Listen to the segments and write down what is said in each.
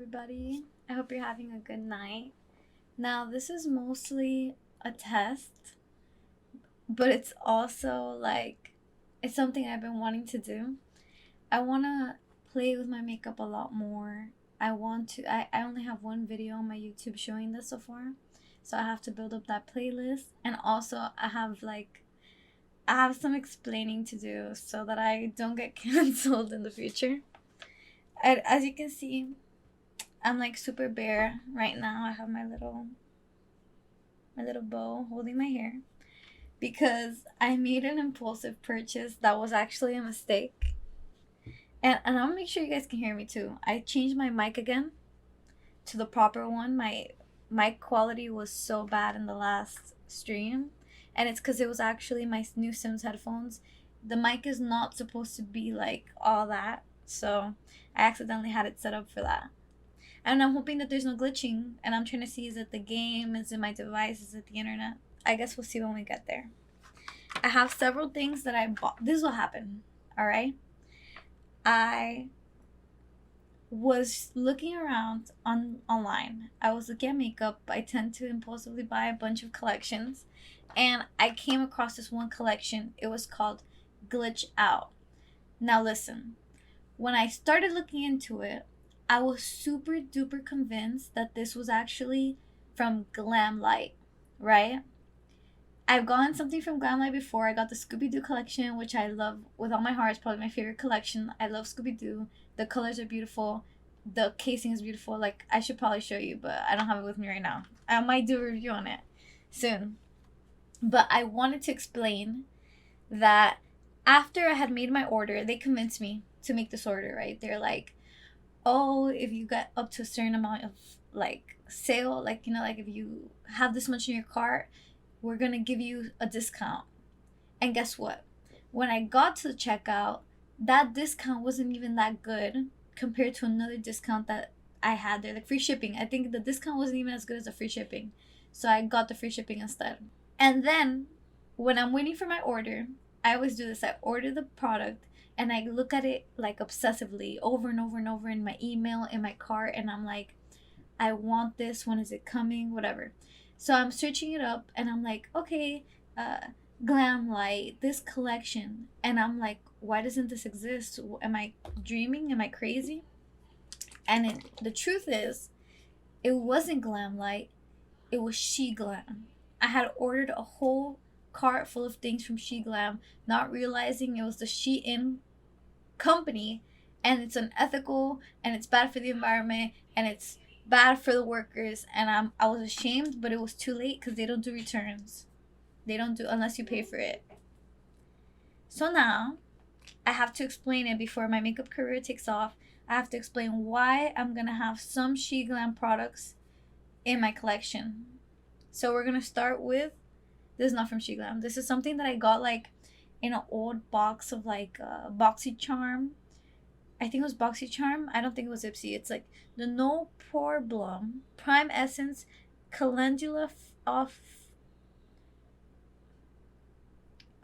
everybody. I hope you're having a good night. Now, this is mostly a test, but it's also it's something I've been wanting to do. I want to play with my makeup a lot more. I only have one video on my YouTube showing this so far. So I have to build up that playlist. And also, I have some explaining to do so that I don't get canceled in the future. As you can see, I'm like super bare right now. I have my little bow holding my hair because I made an impulsive purchase that was actually a mistake. And I'll make sure you guys can hear me too. I changed my mic again to the proper one. My mic quality was so bad in the last stream, and it's because it was actually my new Sims headphones. The mic is not supposed to be like all that, so I accidentally had it set up for that. And I'm hoping that there's no glitching, and I'm trying to see, is it the game, is it my device, is it the internet? I guess we'll see when we get there. I have several things that I bought. This is what happened, alright? I was looking around online. I was looking at makeup. I tend to impulsively buy a bunch of collections, and I came across this one collection. It was called Glitch Out. Now listen, when I started looking into it, I was super duper convinced that this was actually from Glamlight, right? I've gotten something from Glamlight before. I got the Scooby-Doo collection, which I love with all my heart. It's probably my favorite collection. I love Scooby-Doo. The colors are beautiful. The casing is beautiful. Like, I should probably show you, but I don't have it with me right now. I might do a review on it soon. But I wanted to explain that after I had made my order, they convinced me to make this order, right? They're like, oh, if you get up to a certain amount of sale, if you have this much in your cart, we're gonna give you a discount. And guess what? When I got to the checkout, that discount wasn't even that good compared to another discount that I had there, like free shipping. I think the discount wasn't even as good as the free shipping, so I got the free shipping instead. And then when I'm waiting for my order, I always do this. I order the product and I look at it like obsessively over and over and over in my email, in my cart, and I'm like, I want this. When is it coming? Whatever. So I'm searching it up and I'm like, okay, Glamlight, this collection. And I'm like, why doesn't this exist? Am I dreaming? Am I crazy? And the truth is, it wasn't Glamlight. It was SheGlam. I had ordered a whole cart full of things from SheGlam, not realizing it was the Shein company, and it's unethical, and it's bad for the environment, and it's bad for the workers. And I was ashamed, but it was too late because they don't do returns. They don't do unless you pay for it. So now I have to explain it before my makeup career takes off. I have to explain why I'm gonna have some SheGlam products in my collection. So we're gonna start with, this is not from SheGlam. This is something that I got in an old box of BoxyCharm. I think it was BoxyCharm. I don't think it was Ipsy. It's like the No Problem Prime Essence Calendula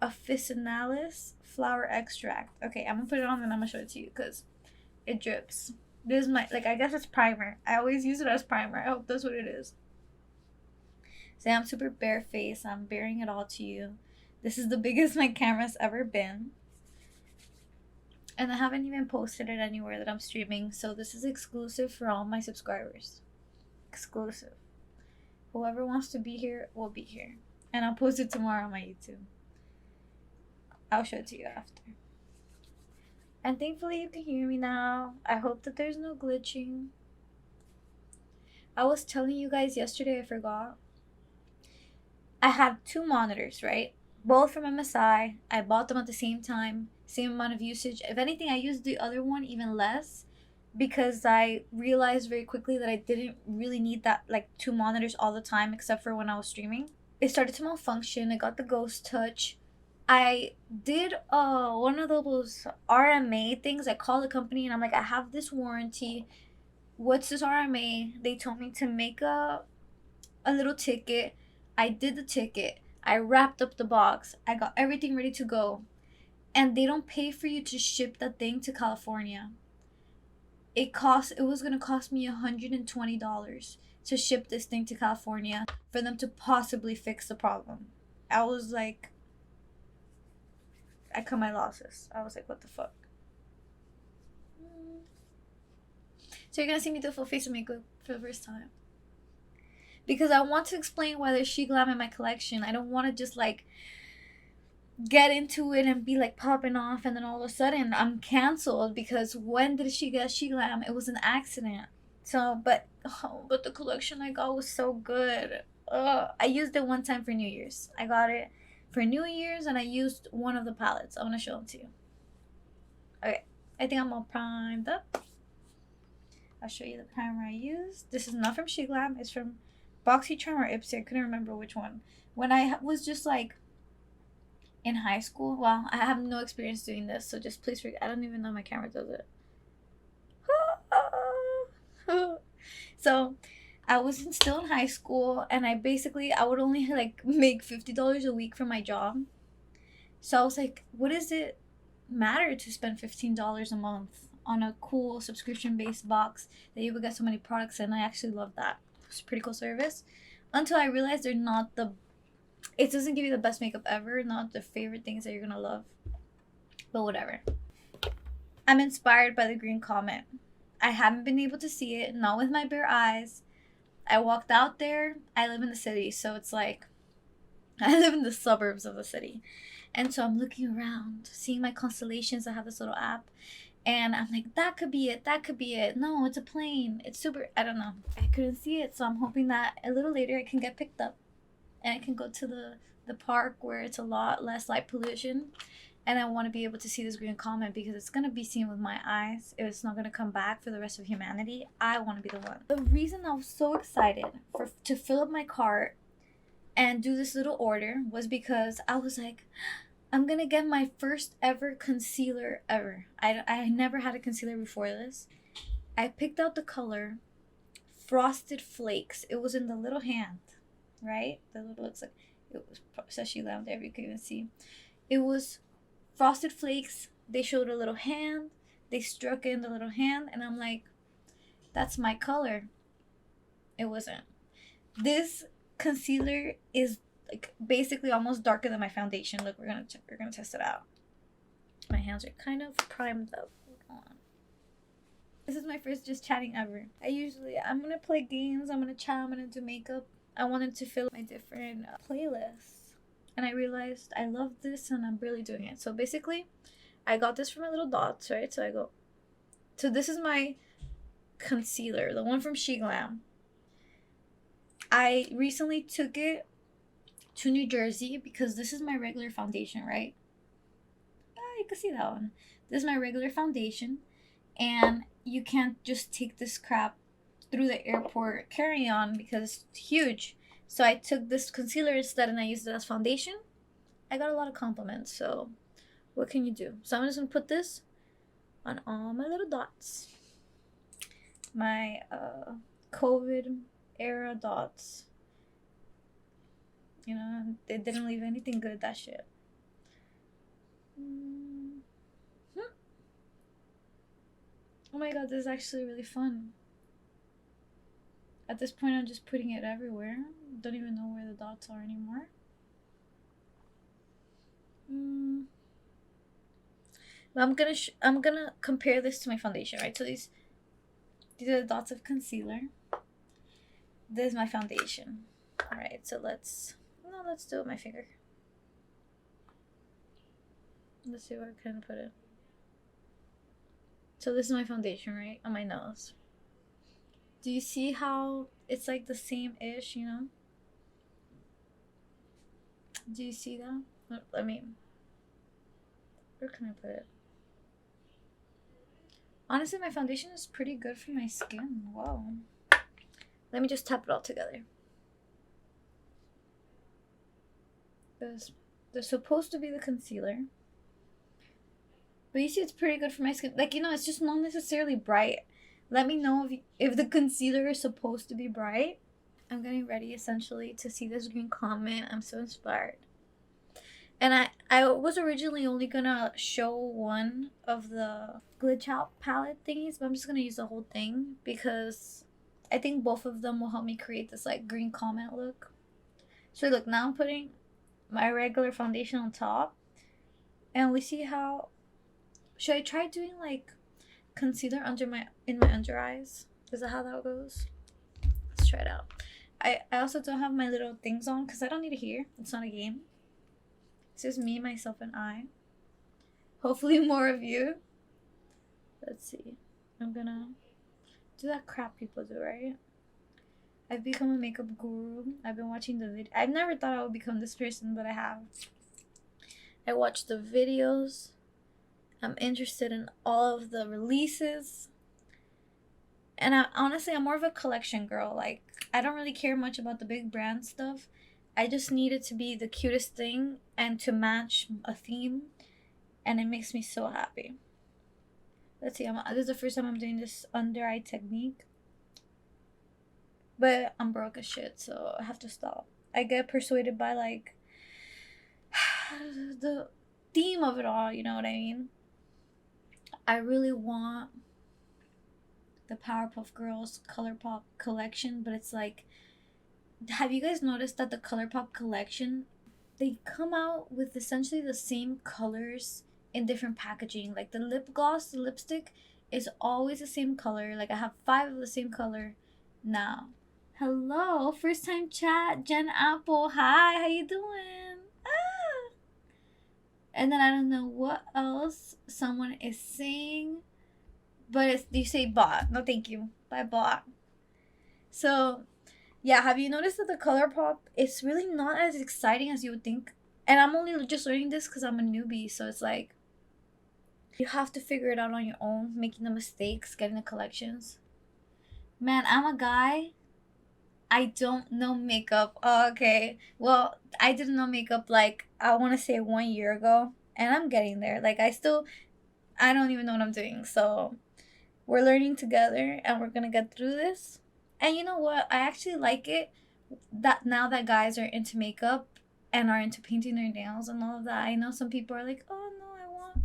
Officinalis Flower Extract. Okay, I'm gonna put it on and I'm gonna show it to you because it drips. This is my, I guess it's primer. I always use it as primer. I hope that's what it is. So I'm super barefaced. I'm baring it all to you. This is the biggest my camera's ever been. And I haven't even posted it anywhere that I'm streaming. So this is exclusive for all my subscribers. Exclusive. Whoever wants to be here will be here. And I'll post it tomorrow on my YouTube. I'll show it to you after. And thankfully you can hear me now. I hope that there's no glitching. I was telling you guys yesterday, I forgot. I had 2 monitors, right? Both from MSI. I bought them at the same time. Same amount of usage. If anything, I used the other one even less because I realized very quickly that I didn't really need that 2 monitors all the time except for when I was streaming. It started to malfunction. I got the ghost touch. I did one of those RMA things. I called the company and I'm like, I have this warranty. What's this RMA? They told me to make a little ticket. I did the ticket. I wrapped up the box. I got everything ready to go. And they don't pay for you to ship the thing to California. It was gonna cost me $120 to ship this thing to California for them to possibly fix the problem. I was like, I cut my losses. I was like, what the fuck? So you're gonna see me do full face of makeup for the first time. Because I want to explain why there's SheGlam in my collection. I don't want to just like get into it and be like popping off and then all of a sudden I'm canceled because when did she get SheGlam? It was an accident. So but the collection I got was so good. I used it one time for New Year's. I got it for New Year's and I used one of the palettes. I'm gonna show them to you. Okay, I think I'm all primed up. I'll show you the primer I used. This is not from SheGlam. It's from BoxyCharm or Ipsy. I couldn't remember which one. When I was just like in high school, well, I have no experience doing this, so just please forget. I don't even know my camera does it. So I was still in high school, and I would only like make $50 a week for my job. So I was like, what does it matter to spend $15 a month on a cool subscription-based box that you would get so many products in? I actually love that. It's a pretty cool service. Until I realized they're not it doesn't give you the best makeup ever, not the favorite things that you're gonna love. But whatever. I'm inspired by the green comet. I haven't been able to see it, not with my bare eyes. I walked out there. I live in the city, so it's like I live in the suburbs of the city. And so I'm looking around, seeing my constellations. I have this little app. And I'm like, that could be it. That could be it. No, it's a plane. It's super. I don't know. I couldn't see it. So I'm hoping that a little later I can get picked up. And I can go to the park where it's a lot less light pollution. And I want to be able to see this green comet because it's going to be seen with my eyes. If it's not going to come back for the rest of humanity, I want to be the one. The reason I was so excited to fill up my cart and do this little order was because I was like, I'm gonna get my first ever concealer ever. I never had a concealer before this. I picked out the color Frosted Flakes. It was in the little hand, right? The little looks like it was says SheGlam there. You can even see it was Frosted Flakes. They showed a little hand. They struck in the little hand, and I'm like, that's my color. It wasn't. This concealer is like basically almost darker than my foundation. Look, we're gonna test it out. My hands are kind of primed up. Hold on. This is my first just chatting ever. I'm gonna play games. I'm gonna chat. I'm gonna do makeup. I wanted to fill my different playlists, and I realized I love this, and I'm really doing it. So basically, I got this from my little dots, right? So this is my concealer, the one from SheGlam. I recently took it to New Jersey because this is my regular foundation, right? You can see that one. This is my regular foundation, and you can't just take this crap through the airport carry-on because it's huge. So I took this concealer instead and I used it as foundation. I got a lot of compliments, so what can you do? So I'm just gonna put this on all my little dots. My COVID era dots. You know, they didn't leave anything good, that shit. Oh my god, this is actually really fun. At this point, I'm just putting it everywhere. Don't even know where the dots are anymore. I'm gonna compare this to my foundation, right? So these are the dots of concealer. This is my foundation. All right, so let's do it with my finger. Let's see where I can put it. So this is my foundation, right? On my nose. Do you see how it's like the same-ish, you know? Do you see that? I mean, where can I put it? Honestly, my foundation is pretty good for my skin. Wow. Let me just tap it all together. They're supposed to be the concealer. But you see, it's pretty good for my skin. Like, you know, it's just not necessarily bright. Let me know if the concealer is supposed to be bright. I'm getting ready, essentially, to see this green comet. I'm so inspired. And I was originally only gonna show one of the glitch out palette thingies, but I'm just gonna use the whole thing because I think both of them will help me create this like green comment look. So look, now I'm putting my regular foundation on top, and we see how. Should I try doing like concealer under my in my under eyes? Is that how that goes? Let's try it out. I also don't have my little things on because I don't need it here. It's not a game. It's just me, myself, and I. Hopefully more of you. Let's see. I'm gonna do that crap people do, right? I've become a makeup guru. I've been watching the video. I've never thought I would become this person, but I have. I watch the videos. I'm interested in all of the releases. And honestly, I'm more of a collection girl. Like, I don't really care much about the big brand stuff. I just need it to be the cutest thing and to match a theme. And it makes me so happy. Let's see, this is the first time I'm doing this under eye technique. But I'm broke as shit, so I have to stop. I get persuaded by, like, the theme of it all, you know what I mean? I really want the Powerpuff Girls ColourPop collection, but it's like, have you guys noticed that the ColourPop collection, they come out with essentially the same colors in different packaging? Like the lip gloss, the lipstick is always the same color. Like I have 5 of the same color now. Hello, first time chat, Jen Apple. Hi, how you doing? Ah. And then I don't know what else someone is saying, but it's, you say bot. No, thank you. Bye, bot. So, yeah, have you noticed that the ColourPop is really not as exciting as you would think? And I'm only just learning this because I'm a newbie, so it's like you have to figure it out on your own, making the mistakes, getting the collections. Man, I'm a guy. I don't know makeup. Oh, okay. Well, I didn't know makeup like I want to say 1 year ago, and I'm getting there. Like I don't even know what I'm doing. So we're learning together, and we're gonna get through this. And you know what? I actually like it that now that guys are into makeup and are into painting their nails and all of that. I know some people are like, oh no, I want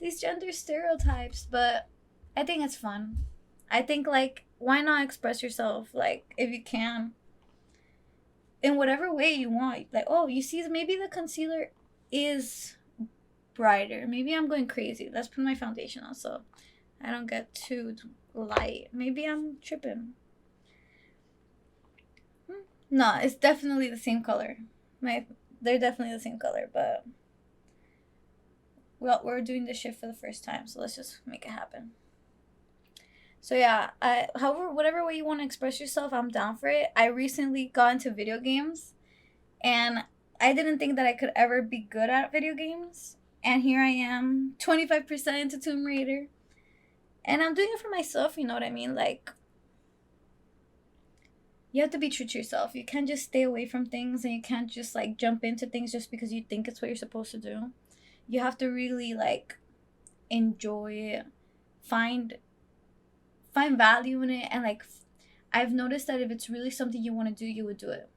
these gender stereotypes, but I think it's fun. I think like why not express yourself like if you can in whatever way you want. Like, oh, you see maybe the concealer is brighter. Maybe I'm going crazy. Let's put my foundation on so I don't get too light. Maybe I'm tripping. No, it's definitely the same color. They're definitely the same color, but well, we're doing this shit for the first time, so let's just make it happen. So yeah, however, whatever way you want to express yourself, I'm down for it. I recently got into video games, and I didn't think that I could ever be good at video games, and here I am, 25% into Tomb Raider, and I'm doing it for myself. You know what I mean? Like, you have to be true to yourself. You can't just stay away from things, and you can't just like jump into things just because you think it's what you're supposed to do. You have to really like enjoy it, find value in it, and like I've noticed that if it's really something you want to do, you would do it.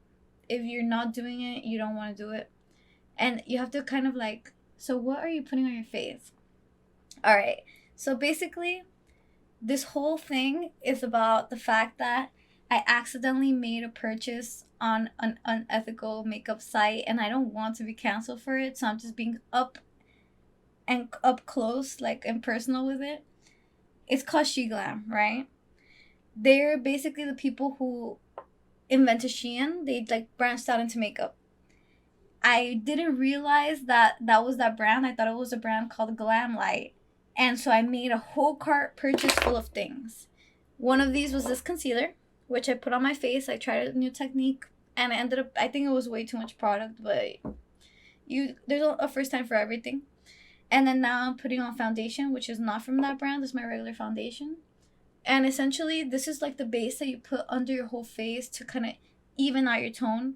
If you're not doing it, you don't want to do it. And you have to kind of like, so what are you putting on your face? All right. So basically, this whole thing is about the fact that I accidentally made a purchase on an unethical makeup site and I don't want to be canceled for it. So I'm just being up close, like and personal with it. It's called SheGlam, right? They're basically the people who invented Shein. They like branched out into makeup. I didn't realize that was that brand. I thought it was a brand called Glam Light. And so I made a whole cart purchase full of things. One of these was this concealer, which I put on my face. I tried a new technique, and I ended up, I think it was way too much product, but there's a first time for everything. And then now I'm putting on foundation, which is not from that brand. It's my regular foundation. And essentially, this is like the base that you put under your whole face to kind of even out your tone.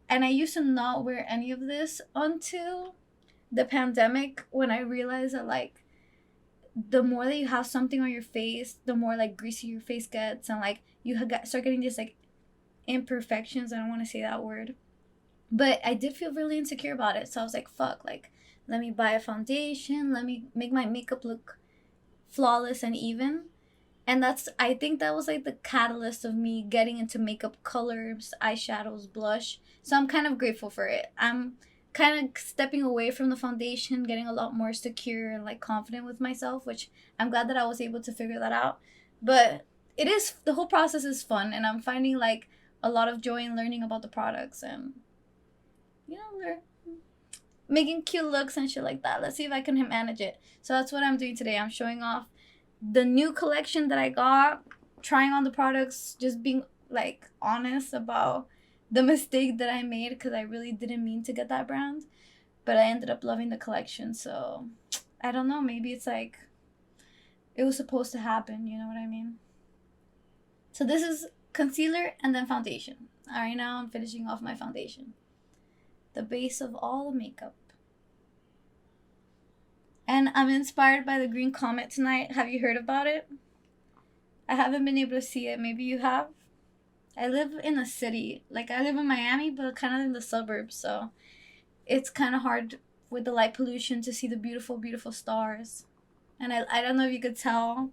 And I used to not wear any of this until the pandemic, when I realized that like the more that you have something on your face, the more like greasy your face gets, and like you start getting these like imperfections. I don't want to say that word, But I did feel really insecure about it. So I was like, fuck, like, let me buy a foundation. Let me make my makeup look flawless and even. And I think that was like the catalyst of me getting into makeup, colors, eyeshadows, blush. So I'm kind of grateful for it. I'm kind of stepping away from the foundation, getting a lot more secure and like confident with myself, which I'm glad that I was able to figure that out. But the whole process is fun, and I'm finding like a lot of joy in learning about the products, and they're making cute looks and shit like that. Let's see if I can manage it. So that's what I'm doing today. I'm showing off the new collection that I got, trying on the products, just being like honest about the mistake that I made, because I really didn't mean to get that brand, but I ended up loving the collection. So I don't know, maybe it's like it was supposed to happen, you know what I mean? So this is concealer and then foundation. All right, now I'm finishing off my foundation, the base of all the makeup. And I'm inspired by the green comet tonight. Have you heard about it? I haven't been able to see it. Maybe you have. I live in a city. Like, I live in Miami, but kind of in the suburbs. So it's kind of hard with the light pollution to see the beautiful, beautiful stars. And I don't know if you could tell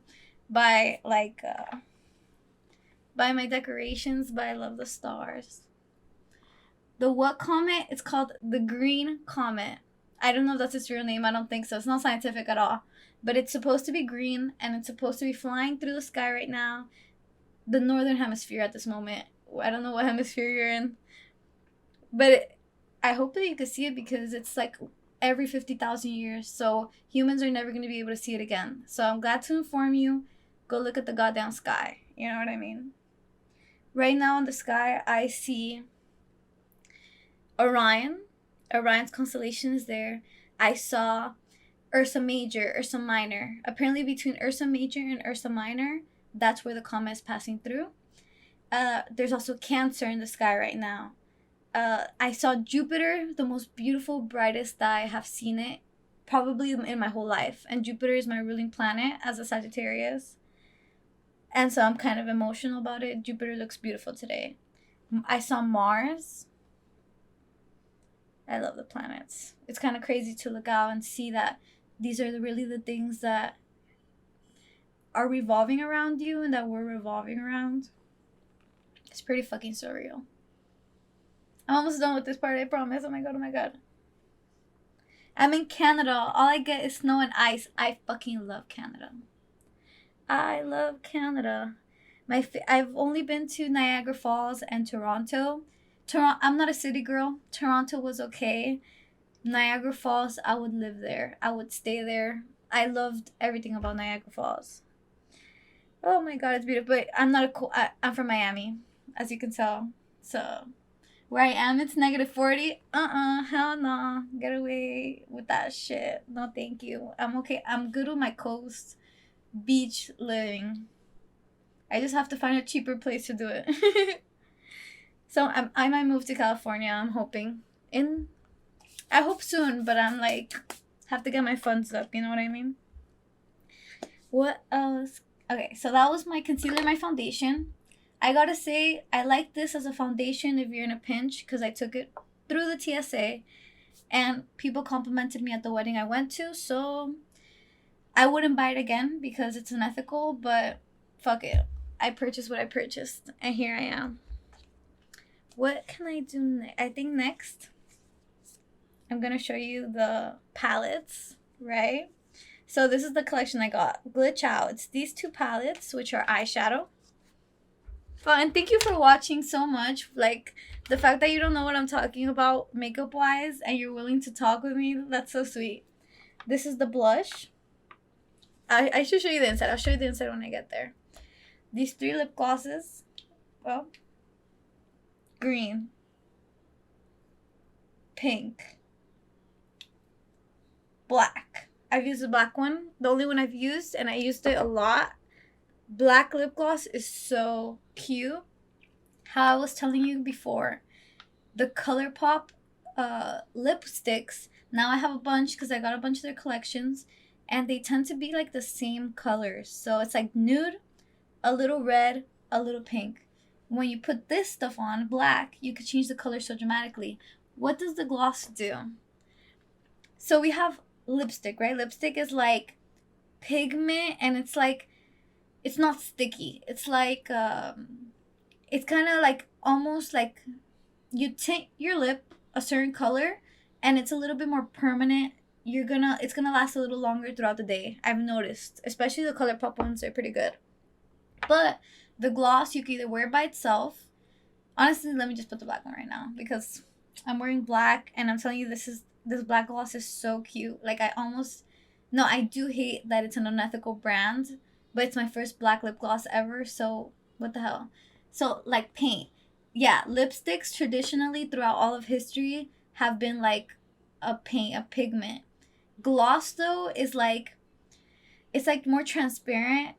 by, like, by my decorations, but I love the stars. The what comet? It's called the green comet. I don't know if that's its real name. I don't think so. It's not scientific at all. But it's supposed to be green, and it's supposed to be flying through the sky right now. The northern hemisphere at this moment. I don't know what hemisphere you're in. But I hope that you can see it, because it's like every 50,000 years. So humans are never going to be able to see it again. So I'm glad to inform you. Go look at the goddamn sky. You know what I mean? Right now in the sky, I see Orion. Orion's constellation is there. I saw Ursa Major, Ursa Minor. Apparently between Ursa Major and Ursa Minor, that's where the comet is passing through. There's also Cancer in the sky right now. I saw Jupiter, the most beautiful, brightest that I have seen it probably in my whole life. And Jupiter is my ruling planet as a Sagittarius. And so I'm kind of emotional about it. Jupiter looks beautiful today. I saw Mars. I love the planets. It's kind of crazy to look out and see that these are really the things that are revolving around you and that we're revolving around. It's pretty fucking surreal. I'm almost done with this part, I promise. Oh my god, oh my god. I'm in Canada. All I get is snow and ice. I fucking love Canada. I love Canada. I've only been to Niagara Falls and Toronto. I'm not a city girl. Toronto was okay. Niagara Falls, I would live there. I would stay there. I loved everything about Niagara Falls. Oh my god, it's beautiful. But I'm from Miami, as you can tell. So where I am, it's -40. Hell no. Get away with that shit. No, thank you. I'm okay. I'm good with my coast beach living. I just have to find a cheaper place to do it. So I might move to California. I'm hoping I hope soon, but I'm like have to get my funds up. You know what I mean? What else? Okay, so that was my concealer, my foundation. I gotta say, I like this as a foundation if you're in a pinch, because I took it through the TSA, and people complimented me at the wedding I went to, so I wouldn't buy it again because it's unethical, but fuck it. I purchased what I purchased, and here I am. What can I do next? I think next, I'm gonna show you the palettes, right? So this is the collection I got. Glitch Out. It's these two palettes, which are eyeshadow. Well, and thank you for watching so much. Like, the fact that you don't know what I'm talking about makeup-wise and you're willing to talk with me, that's so sweet. This is the blush. I should show you the inside. I'll show you the inside when I get there. These 3 lip glosses. Well, green. Pink. Black. I've used the black one. The only one I've used, and I used it a lot. Black lip gloss is so cute. How I was telling you before, the ColourPop lipsticks, now I have a bunch because I got a bunch of their collections, and they tend to be like the same colors. So it's like nude, a little red, a little pink. When you put this stuff on, black, you could change the color so dramatically. What does the gloss do? So we have lipstick, right? Lipstick is like pigment, and it's like, it's not sticky. It's like it's kind of like almost like you tint your lip a certain color, and it's a little bit more permanent. It's gonna last a little longer throughout the day. I've noticed, especially the ColourPop ones, they're pretty good. But the gloss, you can either wear it by itself. Honestly, let me just put the black one right now because I'm wearing black, and I'm telling you, this black gloss is so cute. Like, I do hate that it's an unethical brand, but it's my first black lip gloss ever, so what the hell? So, like, paint. Yeah, lipsticks traditionally throughout all of history have been like a pigment. Gloss, though, is like, it's like more transparent,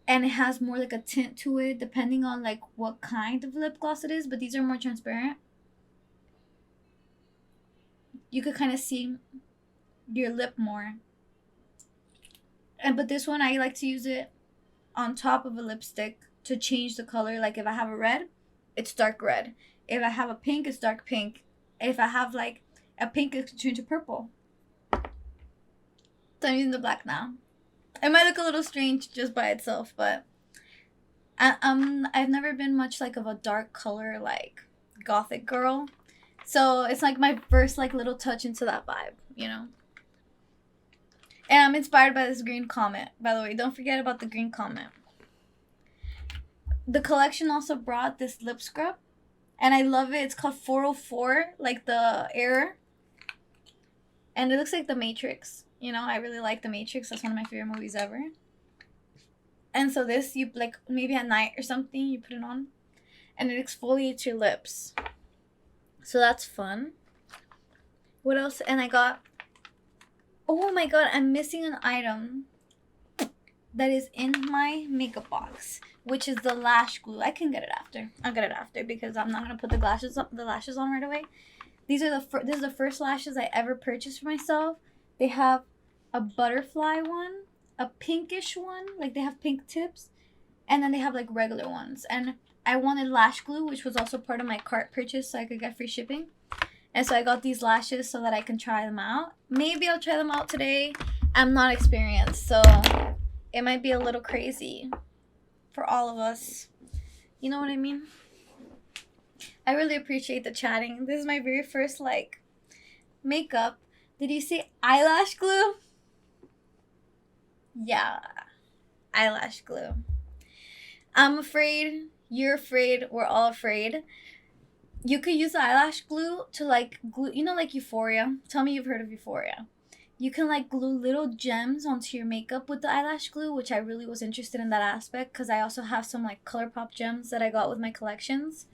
and it has more like a tint to it depending on like what kind of lip gloss it is, but these are more transparent. You could kind of see your lip more. But this one, I like to use it on top of a lipstick to change the color. Like if I have a red, it's dark red. If I have a pink, it's dark pink. If I have like a pink, it can change to purple. So I'm using the black now. It might look a little strange just by itself, but I've never been much like of a dark color like gothic girl, so it's like my first like little touch into that vibe, you know. And I'm inspired by this green comet, by the way. Don't forget about the green comet. The collection also brought this lip scrub, and I love it. It's called 404, like the error, and it looks like The Matrix. You know, I really like The Matrix. That's one of my favorite movies ever. And so this, you like maybe at night or something, you put it on, and it exfoliates your lips. So that's fun. What else? And I got, oh my god, I'm missing an item that is in my makeup box, which is the lash glue. I can get it after. I'll get it after because I'm not gonna put the lashes on right away. This is the first lashes I ever purchased for myself. They have a butterfly one, a pinkish one, like they have pink tips, and then they have like regular ones. And I wanted lash glue, which was also part of my cart purchase, so I could get free shipping. And so I got these lashes so that I can try them out. Maybe I'll try them out today. I'm not experienced, so it might be a little crazy for all of us. You know what I mean? I really appreciate the chatting. This is my very first like makeup. Did you see eyelash glue? Yeah, eyelash glue. I'm afraid, you're afraid, we're all afraid. You could use the eyelash glue to like glue, you know, like Euphoria. Tell me you've heard of Euphoria. You can like glue little gems onto your makeup with the eyelash glue, which I really was interested in that aspect because I also have some like ColourPop gems that I got with my collections.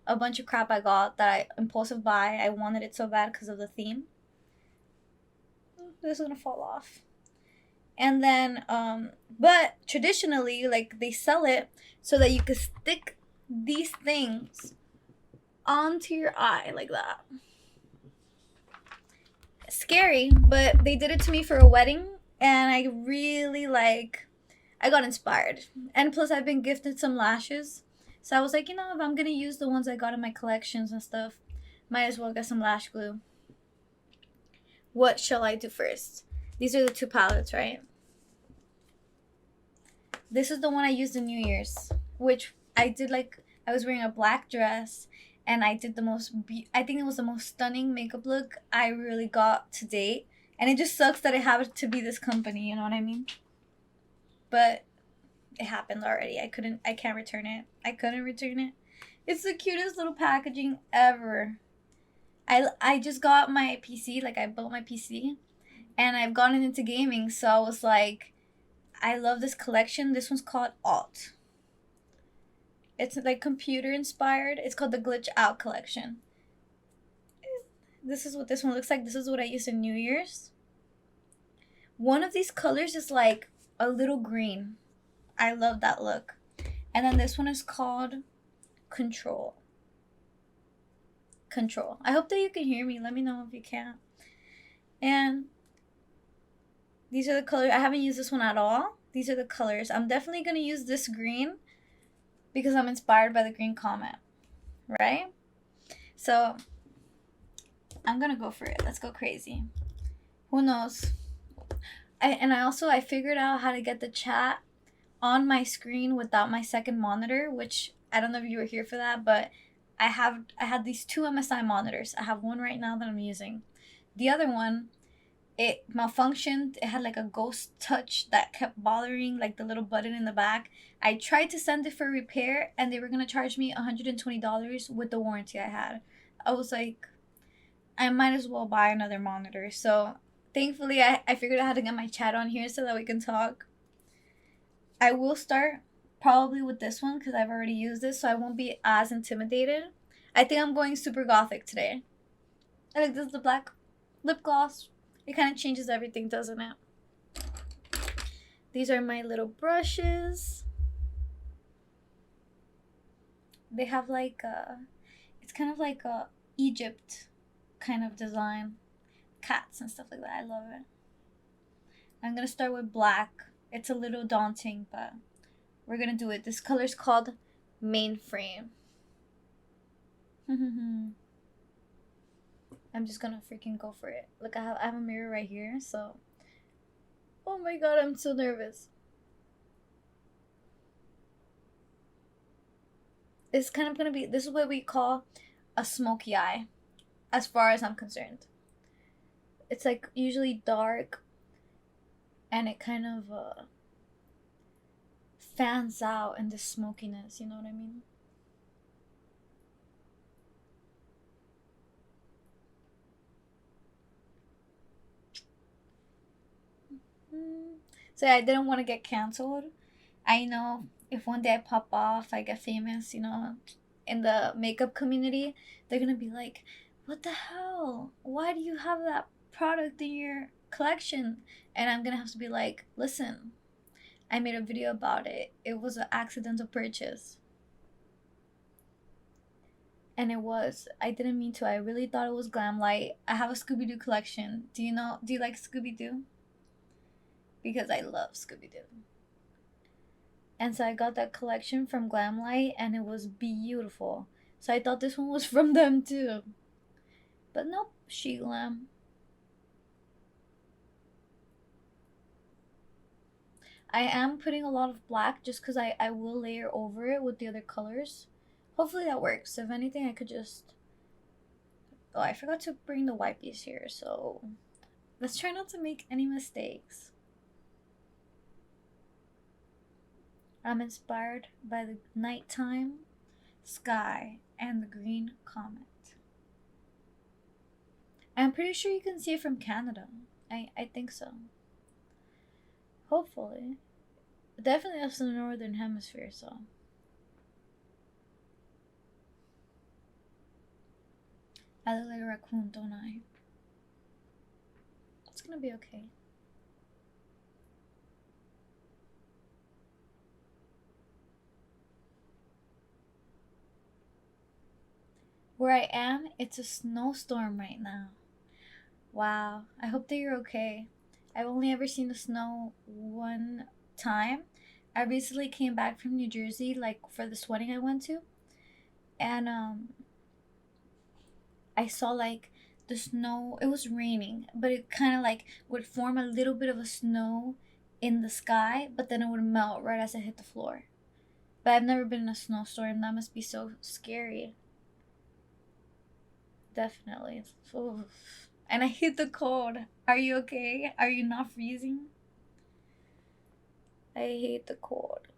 A bunch of crap I got that I impulsive buy. I wanted it so bad because of the theme. This is gonna fall off. And then, but traditionally, like they sell it so that you could stick these things onto your eye like that. Scary, but they did it to me for a wedding, and I really I got inspired. And plus, I've been gifted some lashes, so I was like, you know, if I'm gonna use the ones I got in my collections and stuff, might as well get some lash glue. What shall I do first? These are the two palettes, right? This is the one I used in New Year's, which I did like, I was wearing a black dress, and I did I think it was the most stunning makeup look I really got to date. And it just sucks that it happened to be this company, you know what I mean? But it happened already. I can't return it. I couldn't return it. It's the cutest little packaging ever. I just got my PC, like I built my PC, and I've gotten into gaming, so I was like, I love this collection. This one's called Alt. It's like computer inspired. It's called the Glitch Out collection. This is what this one looks like. This is what I used in New Year's. One of these colors is like a little green. I love that look. And then this one is called Control. Control. I hope that you can hear me. Let me know if you can. And these are the colors. I haven't used this one at all. These are the colors. I'm definitely going to use this green because I'm inspired by the green comet. Right? So I'm gonna go for it. Let's go crazy. Who knows? I figured out how to get the chat on my screen without my second monitor, which I don't know if you were here for that, but I had these two MSI monitors. I have one right now that I'm using. The other one, it malfunctioned. It had like a ghost touch that kept bothering like the little button in the back. I tried to send it for repair and they were gonna charge me $120 with the warranty I had. I was like, I might as well buy another monitor. So thankfully I figured out how to get my chat on here so that we can talk. I will start probably with this one because I've already used this, so I won't be as intimidated. I think I'm going super gothic today. I think this is the black lip gloss. It kind of changes everything, doesn't it? These are my little brushes. They have like it's kind of like a Egypt kind of design. Cats and stuff like that. I love it. I'm gonna start with black. It's a little daunting, but we're gonna do it. This color's called Mainframe. I'm just gonna freaking go for it. Look, I have a mirror right here, so. Oh my god, I'm so nervous. It's kind of gonna be, this is what we call a smoky eye, as far as I'm concerned. It's like usually dark, and it kind of fans out in the smokiness, you know what I mean? So yeah, I didn't want to get canceled. I know if one day I pop off, I get famous, you know, in the makeup community, they're gonna be like, what the hell? Why do you have that product in your collection? And I'm gonna have to be like, listen, I made a video about it. It was an accidental purchase. And it was. I didn't mean to. I really thought it was Glam Light. I have a Scooby Doo collection. Do you like Scooby Doo? Because I love Scooby Doo. And so I got that collection from Glam Light and it was beautiful. So I thought this one was from them too. But nope, SheGlam. I am putting a lot of black just because I will layer over it with the other colors. Hopefully that works. If anything, I could just... Oh, I forgot to bring the wipies here, so... Let's try not to make any mistakes. I'm inspired by the nighttime sky and the green comet. I'm pretty sure you can see it from Canada. I think so. Hopefully. Definitely us in the northern hemisphere, so. I look like a raccoon, don't I? It's gonna be okay. Where I am, it's a snowstorm right now. Wow. I hope that you're okay. I've only ever seen the snow one time. I recently came back from New Jersey, like for this wedding I went to. And I saw like the snow. It was raining, but it kind of like would form a little bit of a snow in the sky, but then it would melt right as it hit the floor. But I've never been in a snowstorm. That must be so scary. Definitely. Oof. And I hate the cold. Are you okay? Are you not freezing? I hate the cold.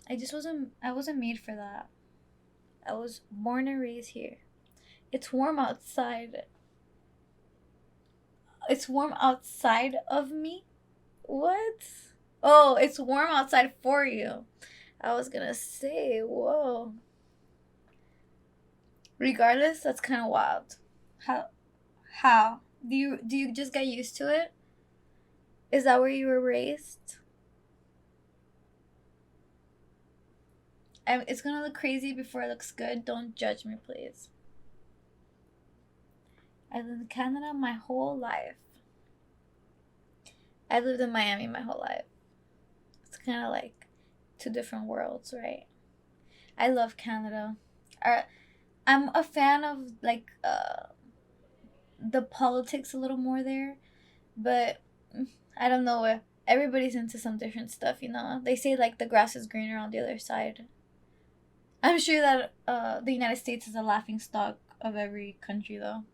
I wasn't made for that. I was born and raised here. It's warm outside. It's warm outside of me? What? Oh, it's warm outside for you. I was gonna say, whoa. Regardless, that's kind of wild. How? Do you just get used to it? Is that where you were raised? It's gonna look crazy before it looks good. Don't judge me, please. I lived in Canada my whole life. I lived in Miami my whole life. It's kind of like two different worlds, right? I love Canada. I'm a fan of like the politics a little more there, but I don't know. Everybody's into some different stuff, you know. They say like the grass is greener on the other side. I'm sure that the United States is a laughing stock of every country, though.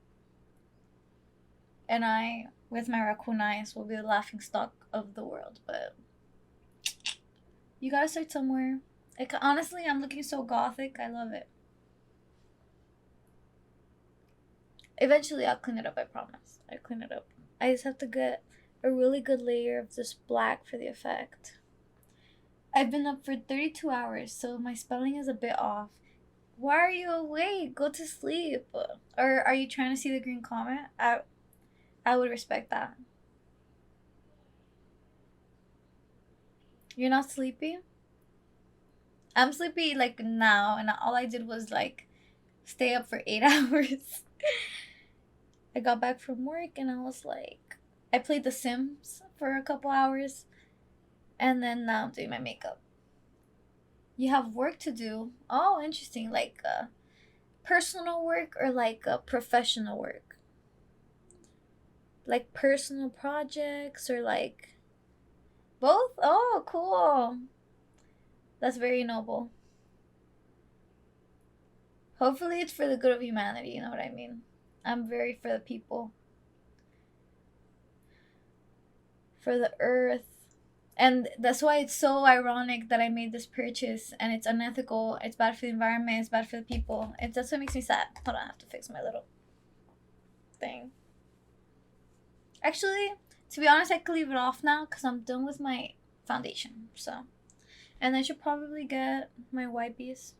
And I, with my raccoon eyes, will be the laughing stock of the world. But you gotta start somewhere. Like honestly, I'm looking so gothic. I love it. Eventually, I'll clean it up. I promise. I clean it up. I just have to get a really good layer of this black for the effect. I've been up for 32 hours, so my spelling is a bit off. Why are you awake? Go to sleep. Or are you trying to see the green comment? I would respect that. You're not sleepy? I'm sleepy like now, and all I did was like stay up for 8 hours. I got back from work and I was like, I played The Sims for a couple hours, and then now I'm doing my makeup. You have work to do. Oh, interesting. Like personal work or like professional work? Like personal projects or like both? Oh, cool. That's very noble. Hopefully, it's for the good of humanity, you know what I mean? I'm very for the people, for the earth. And that's why it's so ironic that I made this purchase and it's unethical, it's bad for the environment, it's bad for the people. That's what makes me sad. Hold on, I have to fix my little thing. Actually, to be honest, I could leave it off now because I'm done with my foundation. So, and I should probably get my white piece.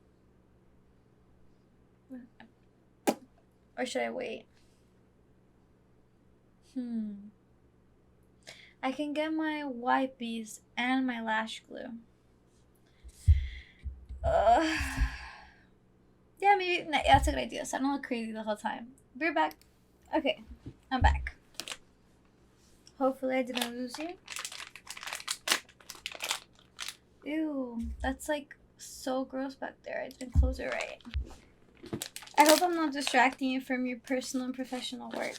Or should I wait? I can get my white piece and my lash glue. Uh, yeah, maybe that's a good idea. So I don't look crazy the whole time. Be right back. Okay, I'm back. Hopefully I didn't lose you. Ew, that's like so gross back there. I didn't close it right. I hope I'm not distracting you from your personal and professional work.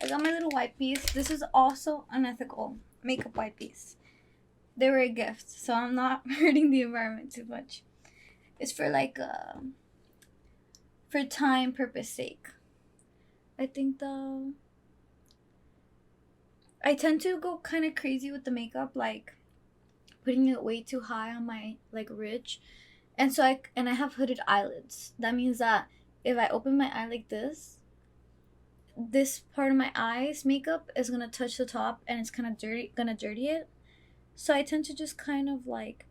I got my little white piece. This is also unethical makeup white piece. They were a gift, so I'm not hurting the environment too much. It's for like for time purpose sake. I think though I tend to go kind of crazy with the makeup, like putting it way too high on my like ridge, and so I have hooded eyelids. That means that if I open my eye like this part of my eyes makeup is gonna touch the top and it's kind of gonna dirty it. So I tend to just kind of like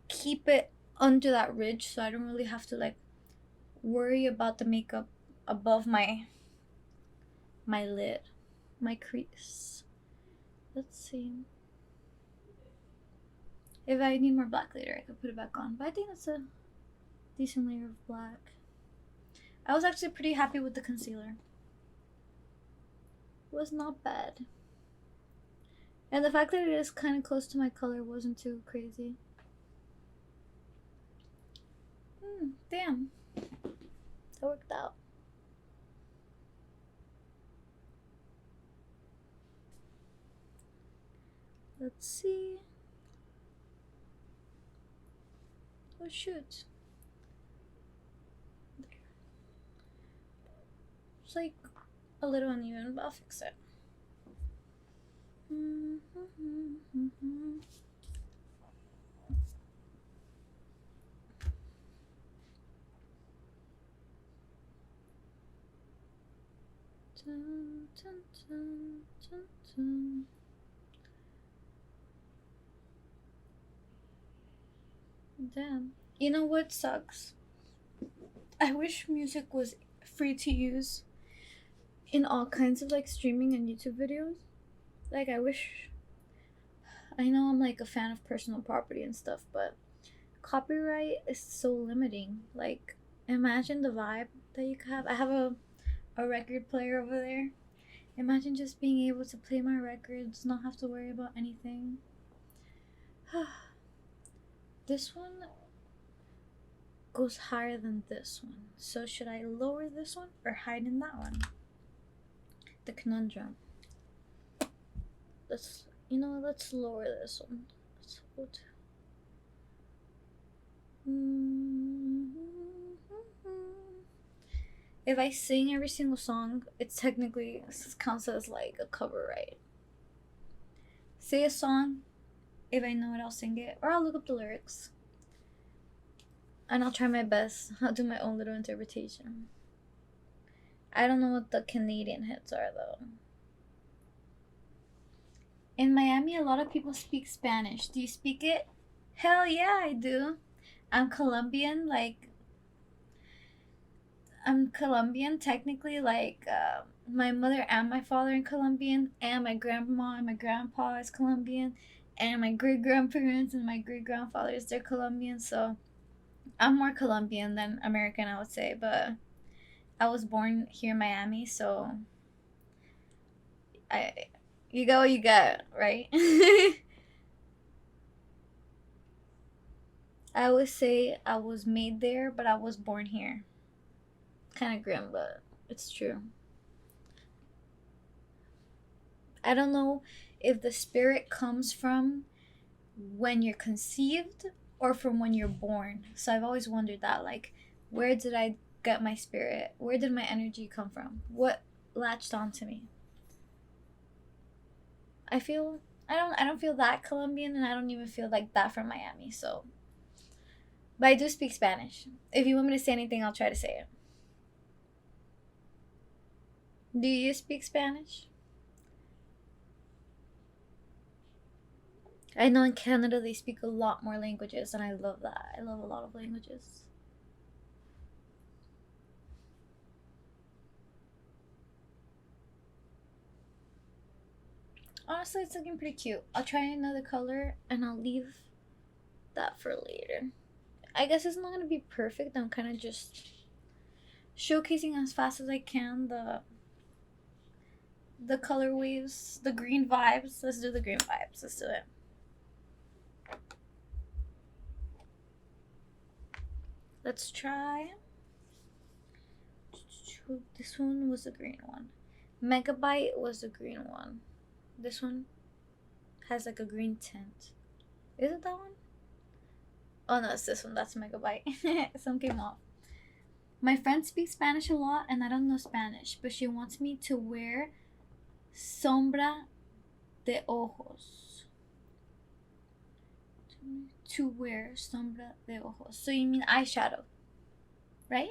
keep it under that ridge, so I don't really have to like worry about the makeup above my lid, my crease. Let's see. If I need more black later, I could put it back on. But I think it's a decent layer of black. I was actually pretty happy with the concealer. It was not bad. And the fact that it is kind of close to my color wasn't too crazy. Damn. That worked out. Let's see. Oh shoot. There. It's like a little uneven, but I'll fix it. Dun, dun, dun, dun, dun. Damn. You know what sucks? I wish music was free to use in all kinds of like streaming and YouTube videos. Like I know I'm like a fan of personal property and stuff, but copyright is so limiting. Like imagine the vibe that you could have. I have a record player over there. Imagine just being able to play my records, not have to worry about anything. This one, goes higher than this one. So should I lower this one or hide in that one? The conundrum. Let's lower this one. Let's go to if I sing every single song, it's technically counts as like a cover, right? Say a song, if I know it, I'll sing it, or I'll look up the lyrics. And I'll try my best. I'll do my own little interpretation. I don't know what the Canadian hits are, though. In Miami, a lot of people speak Spanish. Do you speak it? Hell yeah, I do. I'm Colombian, technically, my mother and my father are Colombian, and my grandma and my grandpa is Colombian, and my great grandparents and my great grandfathers, they're Colombian, so I'm more Colombian than American, I would say, but I was born here in Miami, so you got what you got, right? I would say I was made there, but I was born here. Kind of grim, but it's true. I don't know if the spirit comes from when you're conceived or from when you're born. So I've always wondered that, like, where did I get my spirit? Where did my energy come from? What latched onto me? I don't feel that Colombian, and I don't even feel like that from Miami, so. But I do speak Spanish. If you want me to say anything, I'll try to say it. Do you speak Spanish? I know in Canada they speak a lot more languages, and I love that. I love a lot of languages. Honestly, it's looking pretty cute. I'll try another color, and I'll leave that for later. I guess it's not going to be perfect. I'm kind of just showcasing as fast as I can the color waves, the green vibes. Let's do the green vibes. Let's do it. Let's try. This one was the green one. Megabyte was the green one. This one has like a green tint. Is it that one? Oh no, it's this one. That's Megabyte. Some came off. My friend speaks Spanish a lot, and I don't know Spanish, but she wants me to wear sombra de ojos. To wear sombra de ojos. So you mean eyeshadow, right?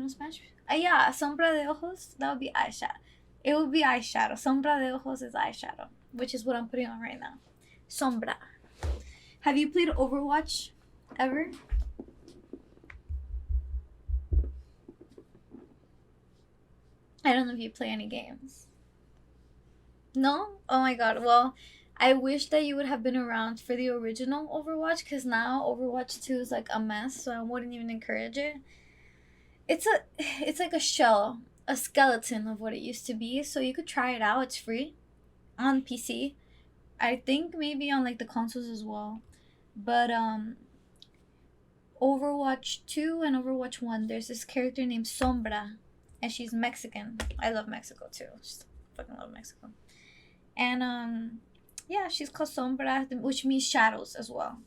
Spanish? Yeah, sombra de ojos, that would be eyeshadow. It would be eyeshadow. Sombra de ojos is eyeshadow, which is what I'm putting on right now. Sombra. Have you played Overwatch ever? I don't know if you play any games. No? Oh my god. Well, I wish that you would have been around for the original Overwatch, because now Overwatch 2 is like a mess, so I wouldn't even encourage it. It's like a shell, a skeleton of what it used to be, so you could try it out. It's free on PC. I think maybe on like the consoles as well. But Overwatch 2 and Overwatch 1, there's this character named Sombra, and she's Mexican. I love Mexico too. Just fucking love Mexico. And yeah, she's called Sombra, which means shadows as well.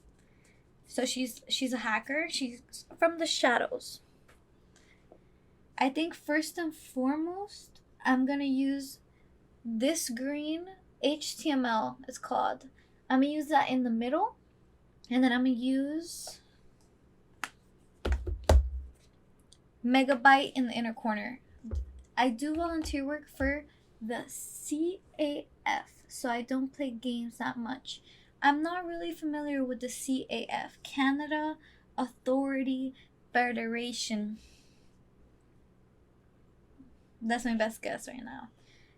So she's a hacker. She's from the shadows. I think first and foremost, I'm gonna use this green HTML, it's called. I'm gonna use that in the middle, and then I'm gonna use Megabyte in the inner corner. I do volunteer work for the CAF, so I don't play games that much. I'm not really familiar with the CAF, Canada Authority Federation. That's my best guess right now.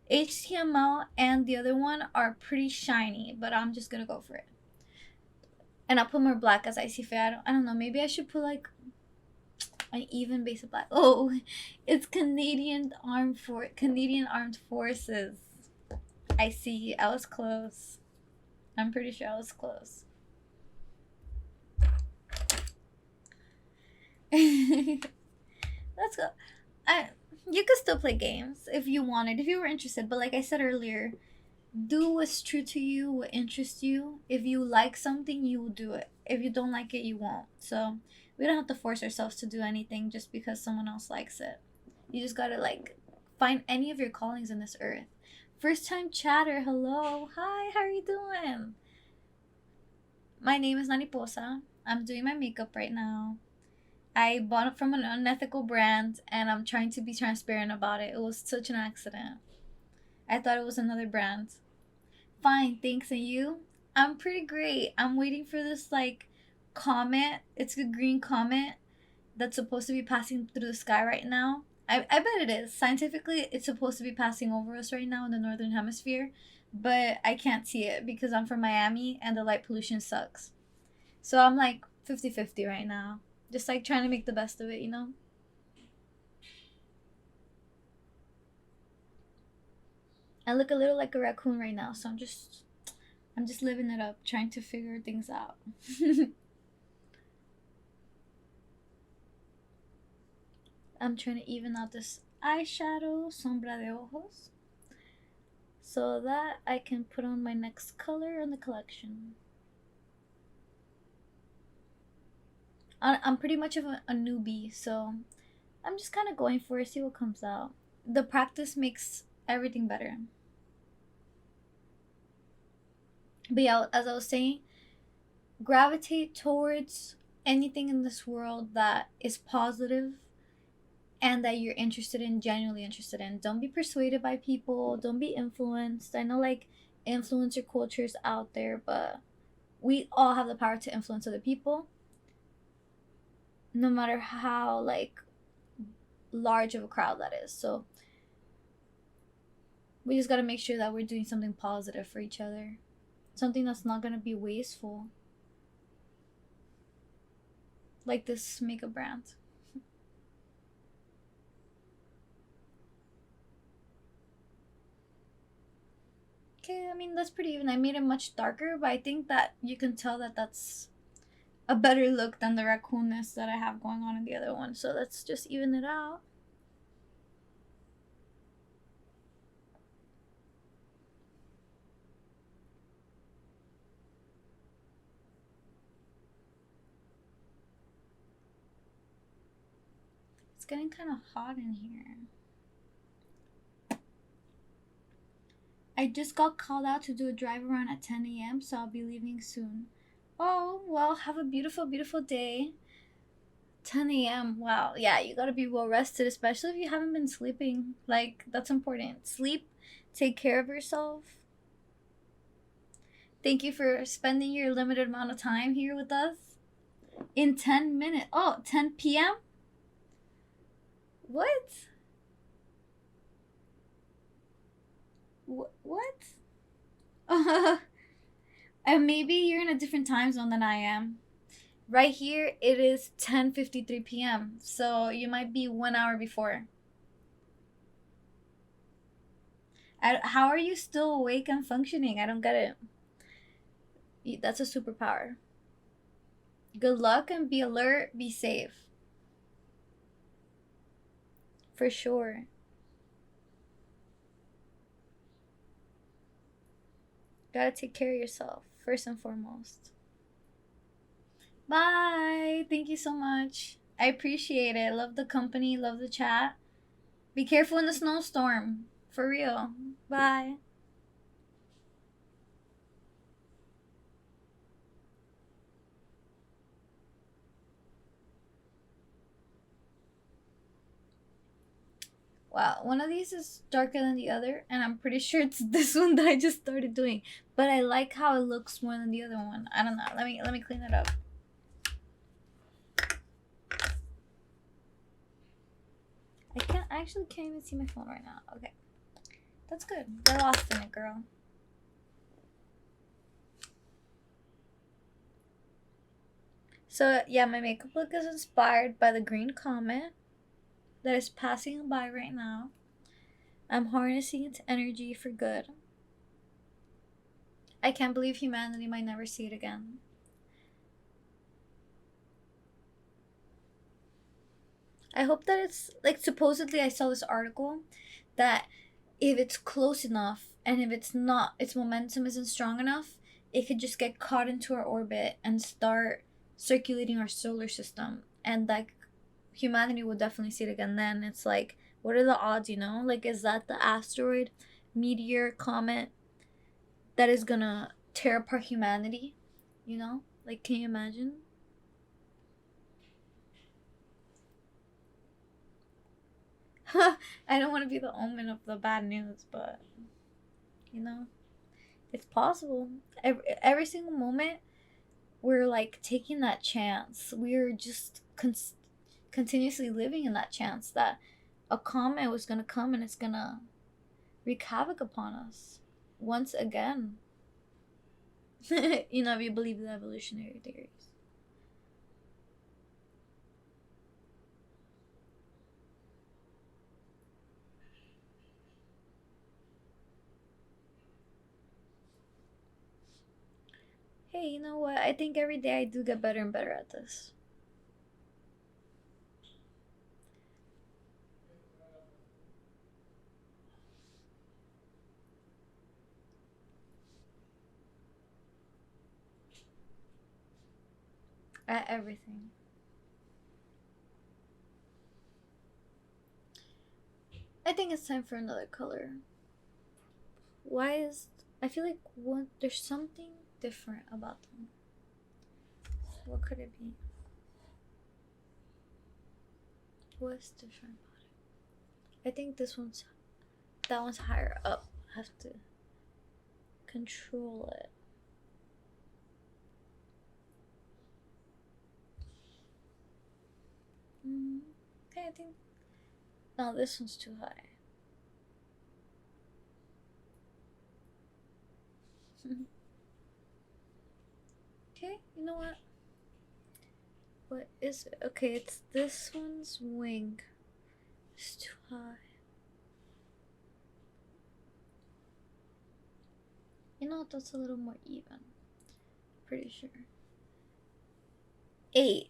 HTML and the other one are pretty shiny, but I'm just gonna go for it. And I'll put more black as I see fit. I don't know. Maybe I should put like an even base of black. Oh, it's Canadian Armed Forces. I see. I was close. I'm pretty sure I was close. Let's go. I You could still play games if you wanted, if you were interested. But like I said earlier, do what's true to you, what interests you. If you like something, you will do it. If you don't like it, you won't. So we don't have to force ourselves to do anything just because someone else likes it. You just gotta like find any of your callings in this earth. First time chatter, hello. Hi, how are you doing? My name is Naniposa. I'm doing my makeup right now. I bought it from an unethical brand and I'm trying to be transparent about it. It was such an accident. I thought it was another brand. Fine, thanks. And you? I'm pretty great. I'm waiting for this like comet. It's a green comet that's supposed to be passing through the sky right now. I bet it is. Scientifically, it's supposed to be passing over us right now in the northern hemisphere, but I can't see it because I'm from Miami and the light pollution sucks. So I'm like 50-50 right now. Just like trying to make the best of it, you know? I look a little like a raccoon right now, so I'm just living it up, trying to figure things out. I'm trying to even out this eyeshadow, sombra de ojos, so that I can put on my next color in the collection. I'm pretty much of a newbie, so I'm just kind of going for it, see what comes out. The practice makes everything better. But yeah, as I was saying, gravitate towards anything in this world that is positive and that you're interested in, genuinely interested in. Don't be persuaded by people, don't be influenced. I know like influencer culture is out there, but we all have the power to influence other people, no matter how like large of a crowd that is. So we just got to make sure that we're doing something positive for each other, something that's not going to be wasteful, like this makeup brand. Okay, I mean that's pretty even. I made it much darker, but I think that you can tell that that's a better look than the raccoonness that I have going on in the other one. So let's just even it out. It's getting kind of hot in here. I just got called out to do a drive around at 10 a.m., so I'll be leaving soon. Oh, well, have a beautiful, beautiful day. 10 a.m. Wow. Yeah, you gotta be well rested, especially if you haven't been sleeping. Like, that's important. Sleep, take care of yourself. Thank you for spending your limited amount of time here with us. In 10 minutes. Oh, 10 p.m.? What? What? And maybe you're in a different time zone than I am. Right here, it is 10:53 p.m. So you might be 1 hour before. How are you still awake and functioning? I don't get it. That's a superpower. Good luck and be alert, be safe. For sure. Gotta take care of yourself, first and foremost. Bye. Thank you so much. I appreciate it. Love the company, love the chat. Be careful in the snowstorm. For real. Bye. Wow, one of these is darker than the other, and I'm pretty sure it's this one that I just started doing. But I like how it looks more than the other one. I don't know. Let me clean it up. I actually can't even see my phone right now. Okay. That's good. Get lost in it, girl. So yeah, my makeup look is inspired by the green comet that is passing by right now. I'm harnessing its energy for good. I can't believe humanity might never see it again. I hope that it's like, supposedly I saw this article that if it's close enough and if it's not, its momentum isn't strong enough, it could just get caught into our orbit and start circulating our solar system, and like humanity will definitely see it again. Then it's like, what are the odds, you know? Like, is that the asteroid, meteor, comet that is gonna tear apart humanity? You know? Like, can you imagine? I don't want to be the omen of the bad news, but you know, it's possible. Every single moment, we're like taking that chance. We're just continuously living in that chance that a comet was gonna come and it's gonna wreak havoc upon us once again. You know, if you believe the evolutionary theories. Hey, you know what? I think every day I do get better and better at this. At everything. I think it's time for another color. Why is, I feel like there's something different about them. What could it be? What's different about it? I think that one's higher up. I have to control it. Okay, I think, no, this one's too high. Okay, you know what? What is it? Okay, it's this one's wing. It's too high. You know, that's a little more even. Pretty sure. 8.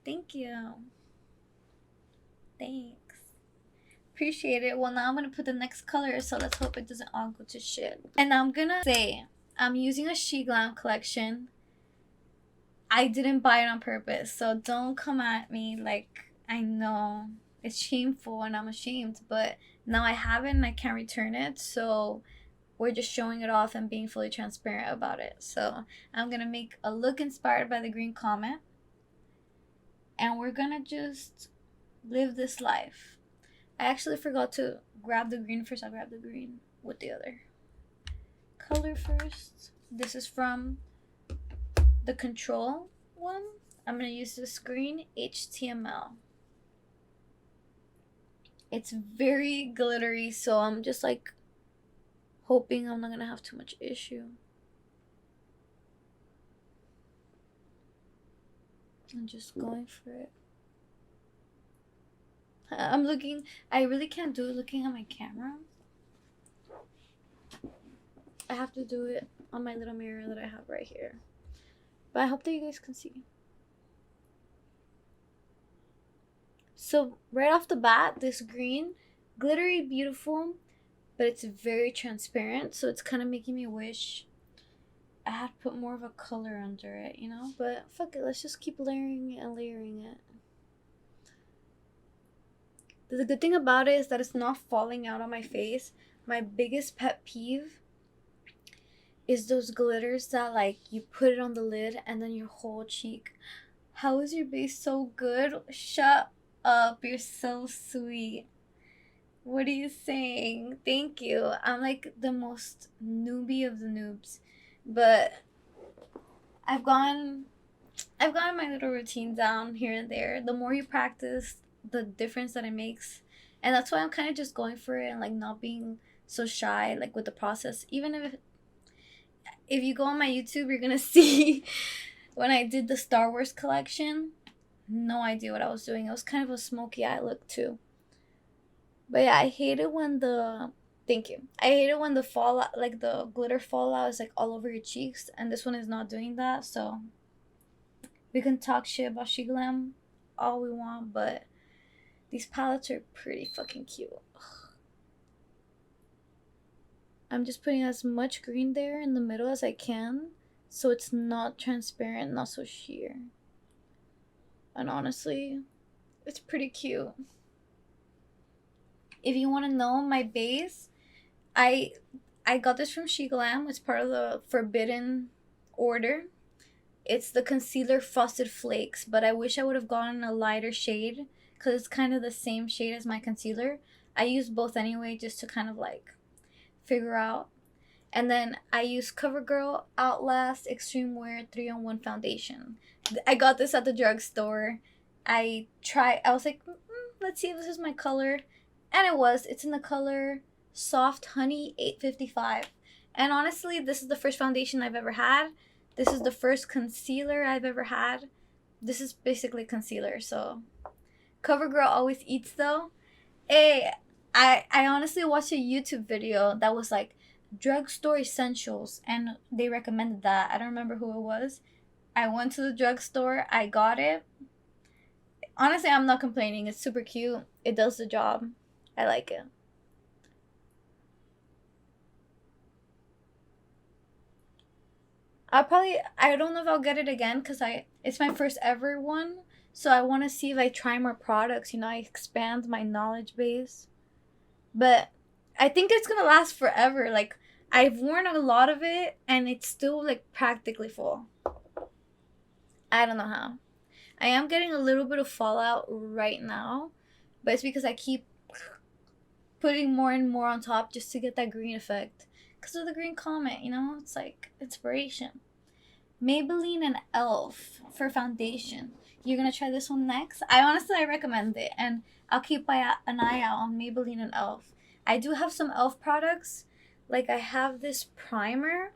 Thank you. Thanks. Appreciate it. Well, now I'm gonna put the next color, so let's hope it doesn't all go to shit. And I'm gonna say, I'm using a SheGlam collection. I didn't buy it on purpose, so don't come at me like, I know it's shameful and I'm ashamed, but now I have it and I can't return it, so we're just showing it off and being fully transparent about it. So I'm gonna make a look inspired by the green comet, and we're gonna just live this life. I actually forgot to grab the green first. I'll grab the green with the other color first. This is from the control one. I'm gonna use this green HTML. It's very glittery, so I'm just like hoping I'm not gonna have too much issue. I'm just going for it. I'm looking, I really can't do it looking at my camera. I have to do it on my little mirror that I have right here. But I hope that you guys can see. So right off the bat, this green, glittery, beautiful, but it's very transparent. So it's kind of making me wish I had put more of a color under it, you know? But fuck it, let's just keep layering it and layering it. The good thing about it is that it's not falling out on my face. My biggest pet peeve is those glitters that like you put it on the lid and then your whole cheek. How is your base so good? Shut up, you're so sweet. What are you saying? Thank you. I'm like the most newbie of the noobs. But I've gotten my little routine down here and there. The more you practice, the difference that it makes. And that's why I'm kind of just going for it and like not being so shy like with the process. Even if you go on my YouTube, you're gonna see when I did the Star Wars collection. No idea what I was doing. It was kind of a smoky eye look too. But yeah, I hate it when the thank you. I hate it when the fallout, like the glitter fallout, is like all over your cheeks, and this one is not doing that. So we can talk shit about SheGlam all we want, but these palettes are pretty fucking cute. I'm just putting as much green there in the middle as I can, so it's not transparent, not so sheer. And honestly, it's pretty cute. If you want to know my base, I got this from SheGlam. It's part of the Forbidden Order. It's the concealer Frosted Flakes, but I wish I would have gotten a lighter shade because it's kind of the same shade as my concealer. I use both anyway just to kind of like figure out. And then I use CoverGirl Outlast Extreme Wear 3-in-1 foundation. I got this at the drugstore. I was like, let's see if this is my color. And it was. It's in the color Soft Honey 855. And honestly, this is the first foundation I've ever had. This is the first concealer I've ever had. This is basically concealer, so CoverGirl always eats though. Hey, I honestly watched a YouTube video that was like drugstore essentials, and they recommended that. I don't remember who it was. I went to the drugstore, I got it. Honestly, I'm not complaining. It's super cute. It does the job. I like it. I don't know if I'll get it again because it's my first ever one. So I want to see if I try more products, I expand my knowledge base. But I think it's going to last forever. Like, I've worn a lot of it and it's still like practically full. I don't know how. I am getting a little bit of fallout right now, but it's because I keep putting more and more on top just to get that green effect. Because of the green comment, it's like inspiration. Maybelline and e.l.f. for foundation. You're going to try this one next? I recommend it, and I'll keep an eye out on Maybelline and e.l.f. I do have some e.l.f. products. Like, I have this primer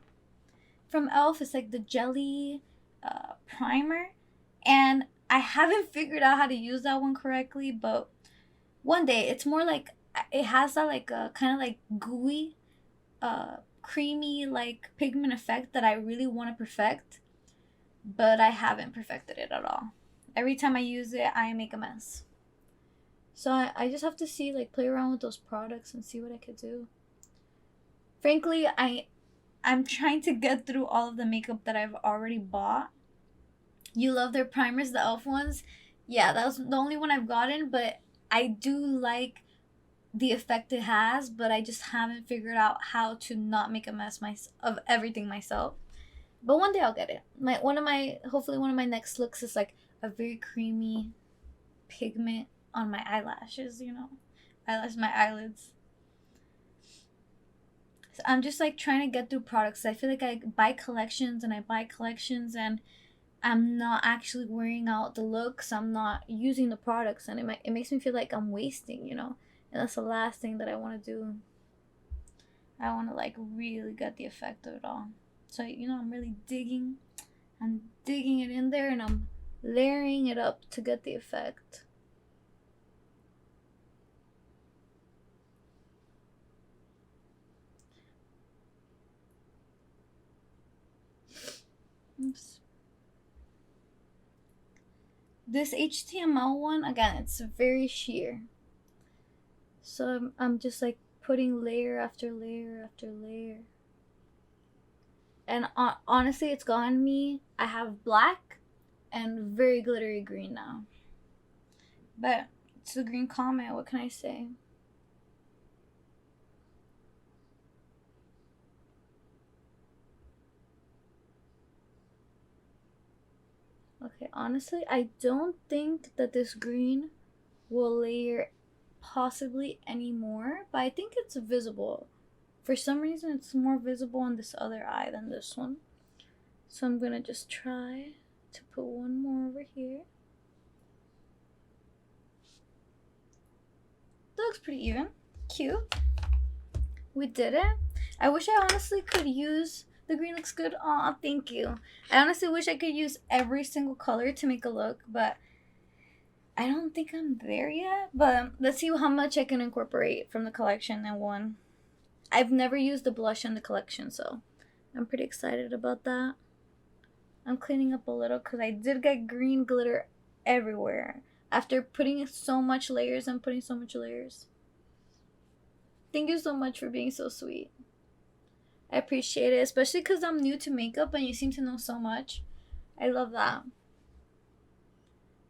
from e.l.f. It's like the jelly primer, and I haven't figured out how to use that one correctly, but one day. It's more like, it has that like kind of like gooey creamy like pigment effect that I really want to perfect, but I haven't perfected it at all. Every time I use it, I make a mess. So I just have to see, like, play around with those products and see what I could do. Frankly, I'm trying to get through all of the makeup that I've already bought. You love their primers, the e.l.f. ones. Yeah, that was the only one I've gotten, but I do like the effect it has, but I just haven't figured out how to not make a mess of everything myself. But one day I'll get it. Hopefully one of my next looks is like a very creamy pigment on my eyelashes, my eyelids. So I'm just like trying to get through products. I feel like I buy collections and I'm not actually wearing out the looks. I'm not using the products, and it makes me feel like I'm wasting, And that's the last thing that I want to do. I want to like really get the effect of it all. So, I'm really digging it in there, and I'm layering it up to get the effect. Oops. This HTML one, again, it's very sheer. So I'm just like putting layer after layer after layer. And honestly, it's gotten me. I have black and very glittery green now. But it's the green comment. What can I say? Okay, honestly, I don't think that this green will layer possibly anymore, but I think it's visible. For some reason, it's more visible on this other eye than this one. So I'm gonna just try to put one more over here. That looks pretty even. Cute. We did it. I wish I honestly could use... The green looks good. Aw, thank you. I honestly wish I could use every single color to make a look, but I don't think I'm there yet. But let's see how much I can incorporate from the collection in one. I've never used the blush in the collection, so I'm pretty excited about that. I'm cleaning up a little because I did get green glitter everywhere. after putting so much layers and putting so much layers. Thank you so much for being so sweet. I appreciate it, especially because I'm new to makeup and you seem to know so much. I love that.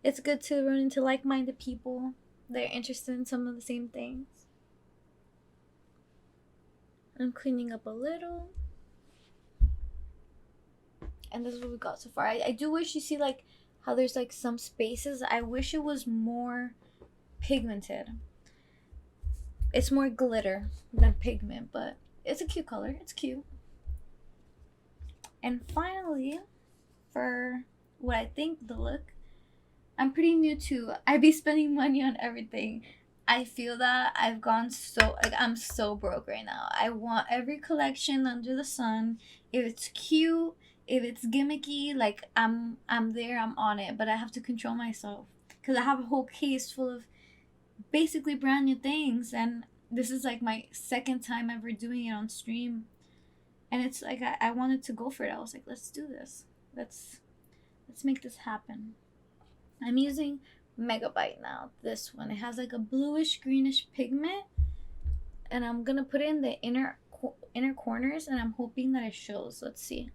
It's good to run into like-minded people that are interested in some of the same things. I'm cleaning up a little. And this is what we got so far. I do wish you see like how there's like some spaces. I wish it was more pigmented. It's more glitter than pigment, but it's a cute color. It's cute. And finally, for what I think the look, I'm pretty new to. I be spending money on everything. I feel that I've gone so like I'm so broke right now. I want every collection under the sun. If it's cute, if it's gimmicky, like I'm there, I'm on it. But I have to control myself because I have a whole case full of basically brand new things, and this is like my second time ever doing it on stream. And it's like I wanted to go for it. I was like, let's do this. Let's make this happen. I'm using Megabyte now. This one. It has like a bluish greenish pigment. And I'm going to put it in the inner corners. And I'm hoping that it shows. Let's see.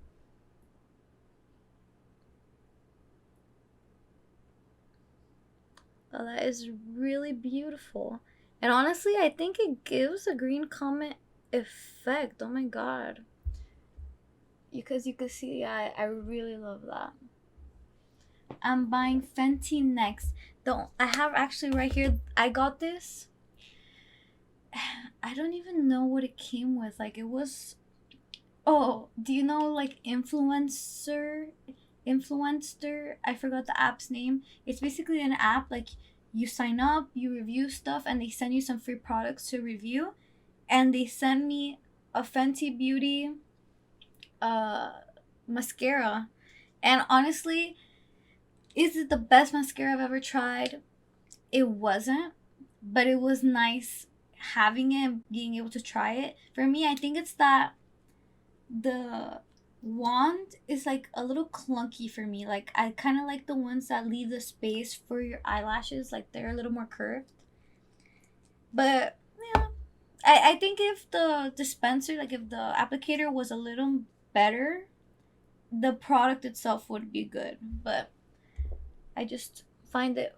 Oh, that is really beautiful. And honestly, I think it gives a green comet effect. Oh my god. Because you can see, I really love that. I'm buying Fenty next. I have actually right here. I got this. I don't even know what it came with. Like it was. Oh, do you know like influencer? I forgot the app's name. It's basically an app like you sign up, you review stuff, and they send you some free products to review. And they sent me a Fenty Beauty mascara. And honestly, is it the best mascara I've ever tried? It wasn't, but it was nice having it, being able to try it. For me, I think it's that the wand is like a little clunky for me. Like I kind of like the ones that leave the space for your eyelashes, like they're a little more curved. But yeah, I think if the dispenser, like if the applicator was a little better, the product itself would be good. But I just find it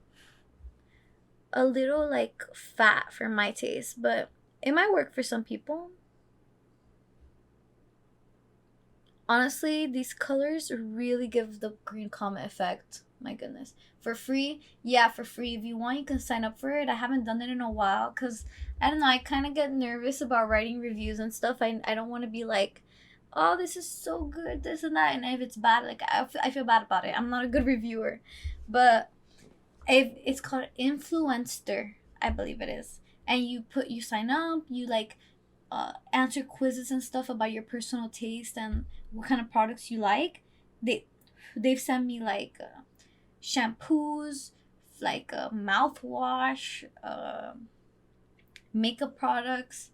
a little like fat for my taste, but it might work for some people. Honestly, these colors really give the green comet effect. My goodness. For free? Yeah, for free. If you want, you can sign up for it. I haven't done it in a while because, I don't know, I kind of get nervous about writing reviews and stuff. I don't want to be like, oh, this is so good, this and that. And if it's bad, like, I feel bad about it. I'm not a good reviewer. But if it's called Influencer, I believe it is. And you sign up, you like answer quizzes and stuff about your personal taste and what kind of products you like. They've sent me like shampoos, like mouthwash, makeup products.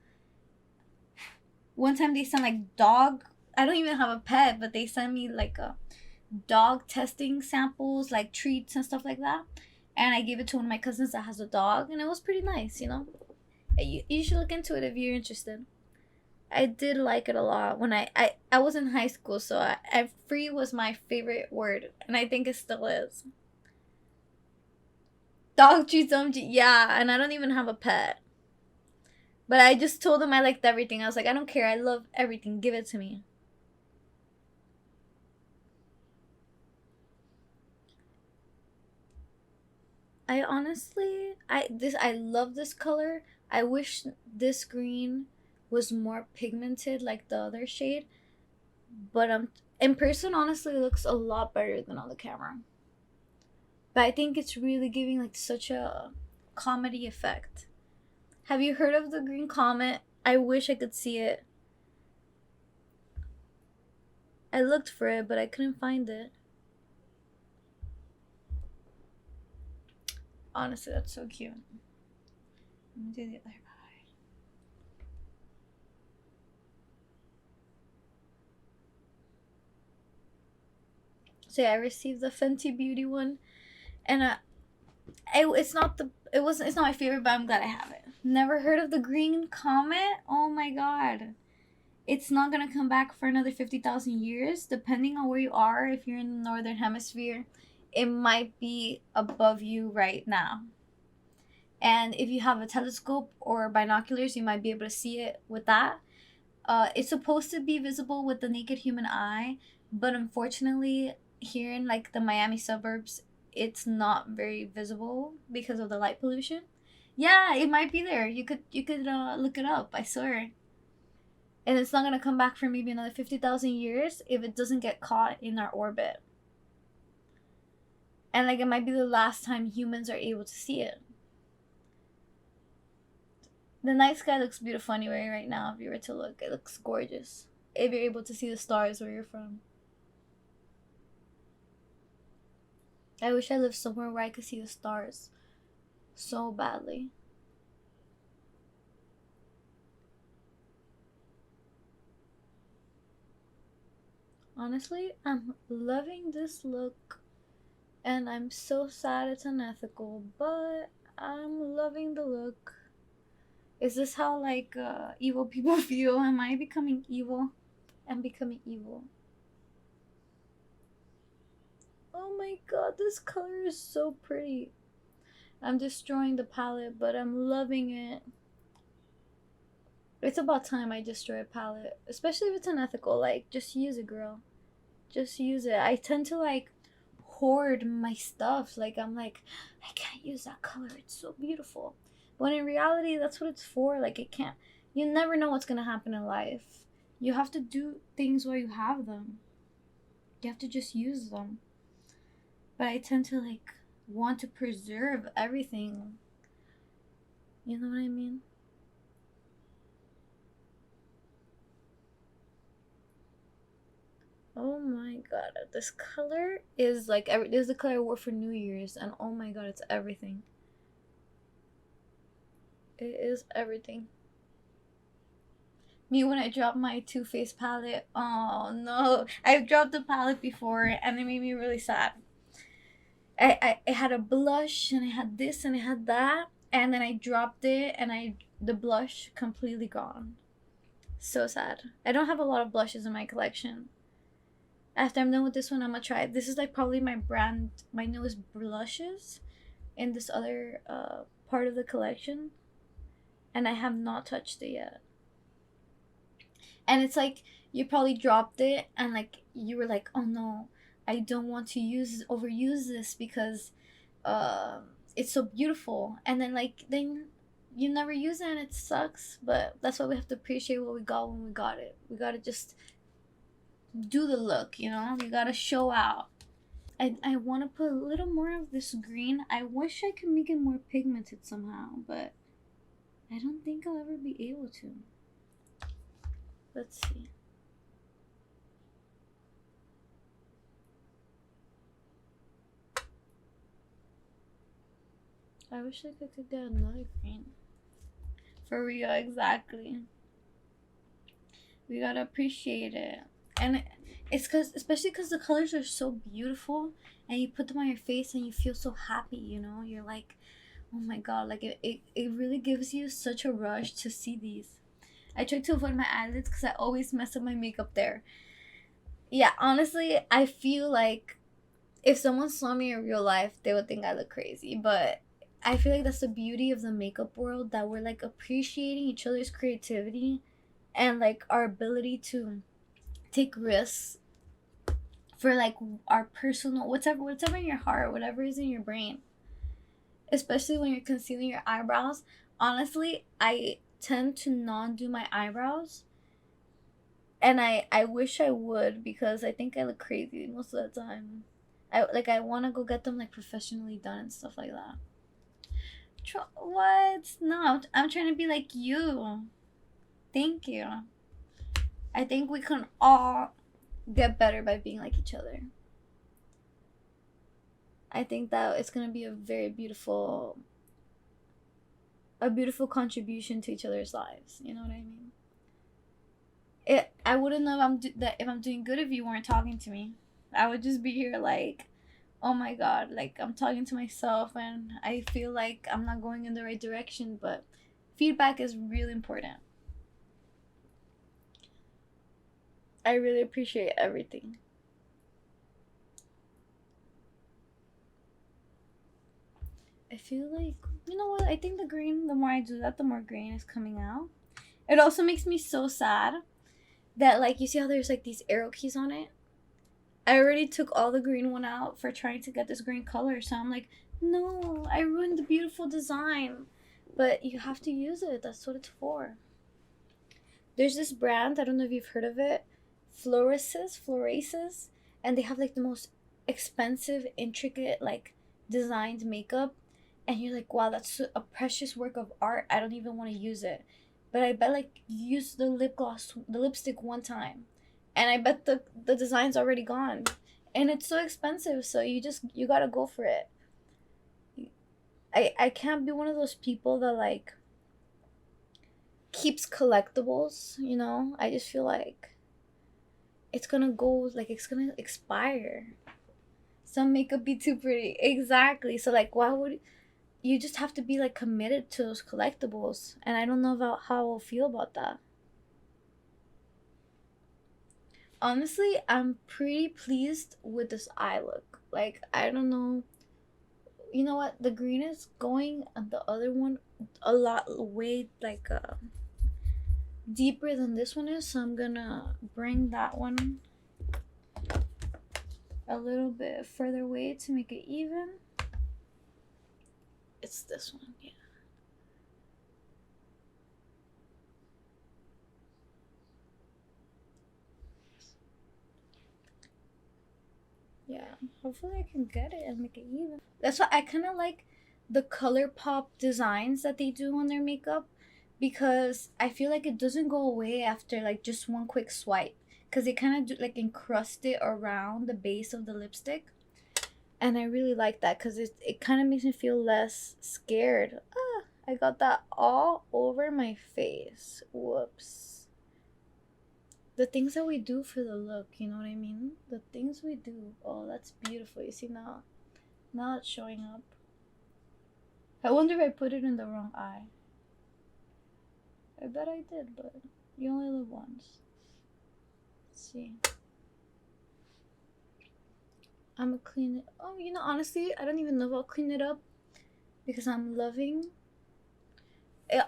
One time they sent like dog. I don't even have a pet, but they sent me like dog testing samples, like treats and stuff like that. And I gave it to one of my cousins that has a dog, and it was pretty nice, you know. You should look into it if you're interested. I did like it a lot when I was in high school, so free was my favorite word, and I think it still is. Dog treats, yeah, and I don't even have a pet. But I just told them I liked everything. I was like, I don't care. I love everything. Give it to me. I honestly, I love this color. I wish this green was more pigmented like the other shade, but in person honestly it looks a lot better than on the camera. But I think it's really giving like such a comedy effect. Have you heard of the green comet? I wish I could see it. I looked for it, but I couldn't find it. Honestly, that's so cute. Let me do the other eye. So yeah, I received the Fenty Beauty one, and It's not my favorite, but I'm glad I have it. Never heard of the green comet? Oh my god. It's not gonna come back for another 50,000 years, depending on where you are. If you're in the northern hemisphere, it might be above you right now. And if you have a telescope or binoculars, you might be able to see it with that. It's supposed to be visible with the naked human eye, but unfortunately, here in like the Miami suburbs, it's not very visible because of the light pollution. Yeah, it might be there. You could look it up. I swear. And it's not gonna come back for maybe another 50,000 years if it doesn't get caught in our orbit. And like it might be the last time humans are able to see it. The night sky looks beautiful anyway right now. If you were to look, it looks gorgeous. If you're able to see the stars where you're from. I wish I lived somewhere where I could see the stars so badly. Honestly, I'm loving this look, and I'm so sad it's unethical, but I'm loving the look. Is this how like evil people feel? Am I becoming evil? I'm becoming evil. Oh my god, this color is so pretty. I'm destroying the palette, but I'm loving it. It's about time I destroy a palette, especially if it's unethical. Like, just use it, girl. Just use it. I tend to like hoard my stuff. Like, I'm like, I can't use that color. It's so beautiful. When in reality, that's what it's for. Like, it can't. You never know what's gonna happen in life. You have to do things while you have them. You have to just use them. But I tend to like want to preserve everything. You know what I mean? Oh my god, this color is like this is the color I wore for New Year's, and oh my god, it's everything. It is everything. Me when I dropped my Too Faced palette. Oh no, I've dropped the palette before, and it made me really sad. I had a blush, and I had this, and I had that, and then I dropped it, and the blush completely gone. So sad. I don't have a lot of blushes in my collection. After I'm done with this one, I'm gonna try it. This is like probably my newest blushes in this other part of the collection, and I have not touched it yet. And it's like you probably dropped it, and like you were like, oh no, I don't want to overuse this because uh, it's so beautiful, and then you never use it, and it sucks. But that's why we have to appreciate what we got when we got it. We gotta just do the look, you know. You gotta show out. I want to put a little more of this green. I wish I could make it more pigmented somehow, but I don't think I'll ever be able to. Let's see. I wish I could get another green. For real, exactly. We gotta appreciate it. And it's especially because the colors are so beautiful, and you put them on your face and you feel so happy, you know? You're like, oh my god, like it really gives you such a rush to see these. I try to avoid my eyelids because I always mess up my makeup there. Yeah, honestly, I feel like if someone saw me in real life, they would think I look crazy. But I feel like that's the beauty of the makeup world, that we're like appreciating each other's creativity and like our ability to take risks for like our personal whatever in your heart, whatever is in your brain. Especially when you're concealing your eyebrows. Honestly, I tend to not do my eyebrows, and I wish I would because I think I look crazy most of the time. I want to go get them like professionally done and stuff like that. What? No, I'm trying to be like you. Thank you. I think we can all get better by being like each other. I think that it's gonna be a beautiful contribution to each other's lives. You know what I mean? I wouldn't know if I'm doing good if you weren't talking to me. I would just be here like, oh my god, like I'm talking to myself and I feel like I'm not going in the right direction, but feedback is really important. I really appreciate everything. I feel like, you know what? I think the green, the more I do that, the more green is coming out. It also makes me so sad that, like, you see how there's like these arrow keys on it? I already took all the green one out for trying to get this green color. So I'm like, no, I ruined the beautiful design. But you have to use it. That's what it's for. There's this brand, I don't know if you've heard of it, Florasis, and they have like the most expensive, intricate, like designed makeup. And you're like, wow, that's a precious work of art. I don't even want to use it. But I bet like you use the lip gloss, the lipstick one time, and I bet the design's already gone, and it's so expensive. So you gotta go for it. I can't be one of those people that like keeps collectibles. You know, I just feel like it's gonna go, like it's gonna expire. Some makeup be too pretty, exactly. So like, why would you just have to be like committed to those collectibles? And I don't know about how I'll feel about that. Honestly, I'm pretty pleased with this eye look. Like, I don't know. You know what? The green is going and the other one a lot way like deeper than this one is, so I'm gonna bring that one a little bit further away to make it even. It's this one, yeah. Yeah, hopefully I can get it and make it even. That's why I kind of like the color pop designs that they do on their makeup, because I feel like it doesn't go away after like just one quick swipe, because they kind of do like encrust it around the base of the lipstick. And I really like that because it kind of makes me feel less scared. Ah, I got that all over my face. Whoops. The things that we do for the look, you know what I mean? The things we do. Oh, that's beautiful. You see now? Now it's showing up. I wonder if I put it in the wrong eye. I bet I did, but you only live once. Let's see. I'm gonna clean it. Oh, you know, honestly, I don't even know if I'll clean it up because I'm loving.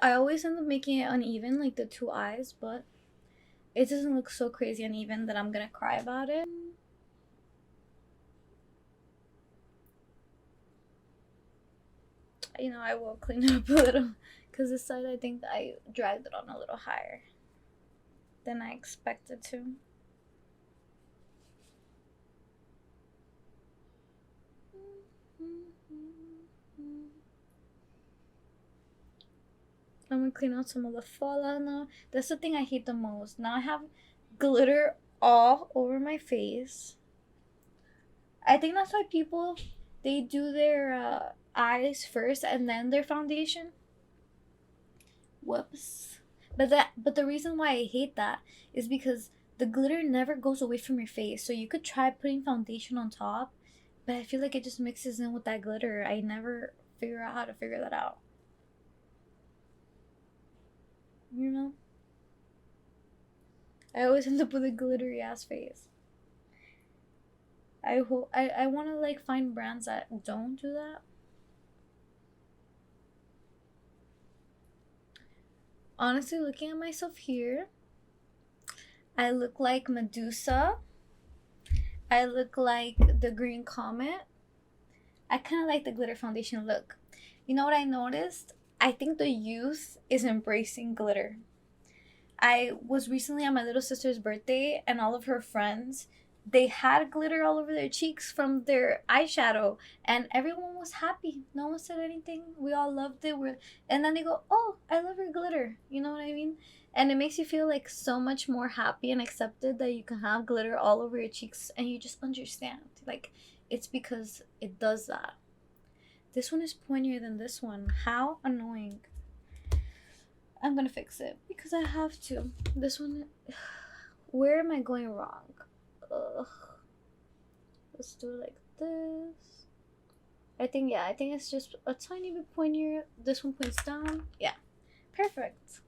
I always end up making it uneven, like the two eyes, but it doesn't look so crazy uneven that I'm gonna cry about it. You know, I will clean it up a little because this side I think I dragged it on a little higher than I expected to. I'm gonna clean out some of the fallout now. That's the thing I hate the most. Now I have glitter all over my face. I think that's why people they do their eyes first and then their foundation. Whoops. But the reason why I hate that is because the glitter never goes away from your face. So you could try putting foundation on top, but I feel like it just mixes in with that glitter. I never figure out how to figure that out. You know? I always end up with a glittery ass face. I hope I want to like find brands that don't do that. Honestly, looking at myself here, I look like Medusa. I look like the Green Comet. I kind of like the glitter foundation look. You know what I noticed? I think the youth is embracing glitter. I was recently at my little sister's birthday, and all of her friends, they had glitter all over their cheeks from their eyeshadow, and everyone was happy. No one said anything. We all loved it. And then they go, "Oh, I love your glitter." You know what I mean? And it makes you feel like so much more happy and accepted that you can have glitter all over your cheeks, and you just understand. Like, it's because it does that. This one is pointier than this one. How annoying. I'm gonna fix it because I have to. This one, where am I going wrong? Ugh. Let's do it like this. I think it's just a tiny bit pointier. This one points down. Yeah. Perfect.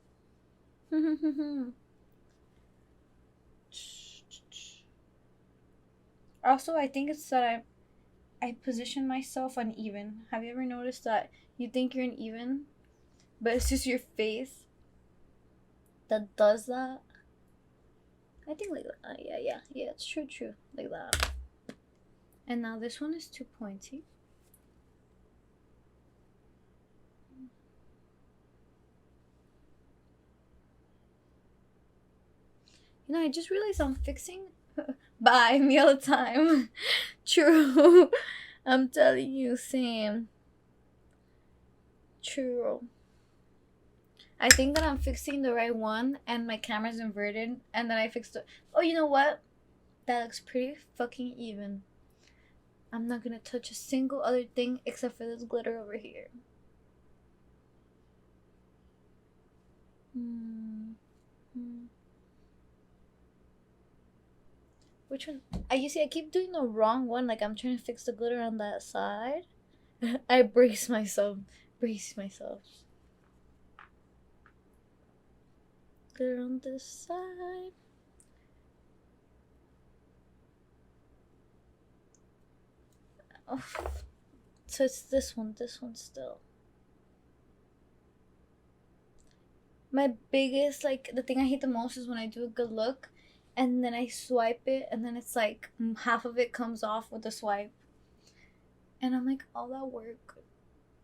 Also, I think it's that I position myself uneven. Have you ever noticed that you think you're uneven, but it's just your face that does that? I think like that. Yeah. It's true. Like that. And now this one is too pointy. You know, I just realized I'm fixing. Bye, meal time. True. I'm telling you, same. True. I think that I'm fixing the right one and my camera's inverted and then I fixed it. Oh, you know what? That looks pretty fucking even. I'm not gonna touch a single other thing except for this glitter over here. Which one? You see, I keep doing the wrong one. Like, I'm trying to fix the glitter on that side. I brace myself. Glitter on this side. Oh. So it's this one still. My biggest, like, the thing I hate the most is when I do a good look and then I swipe it and then it's like half of it comes off with the swipe. And I'm like, all that work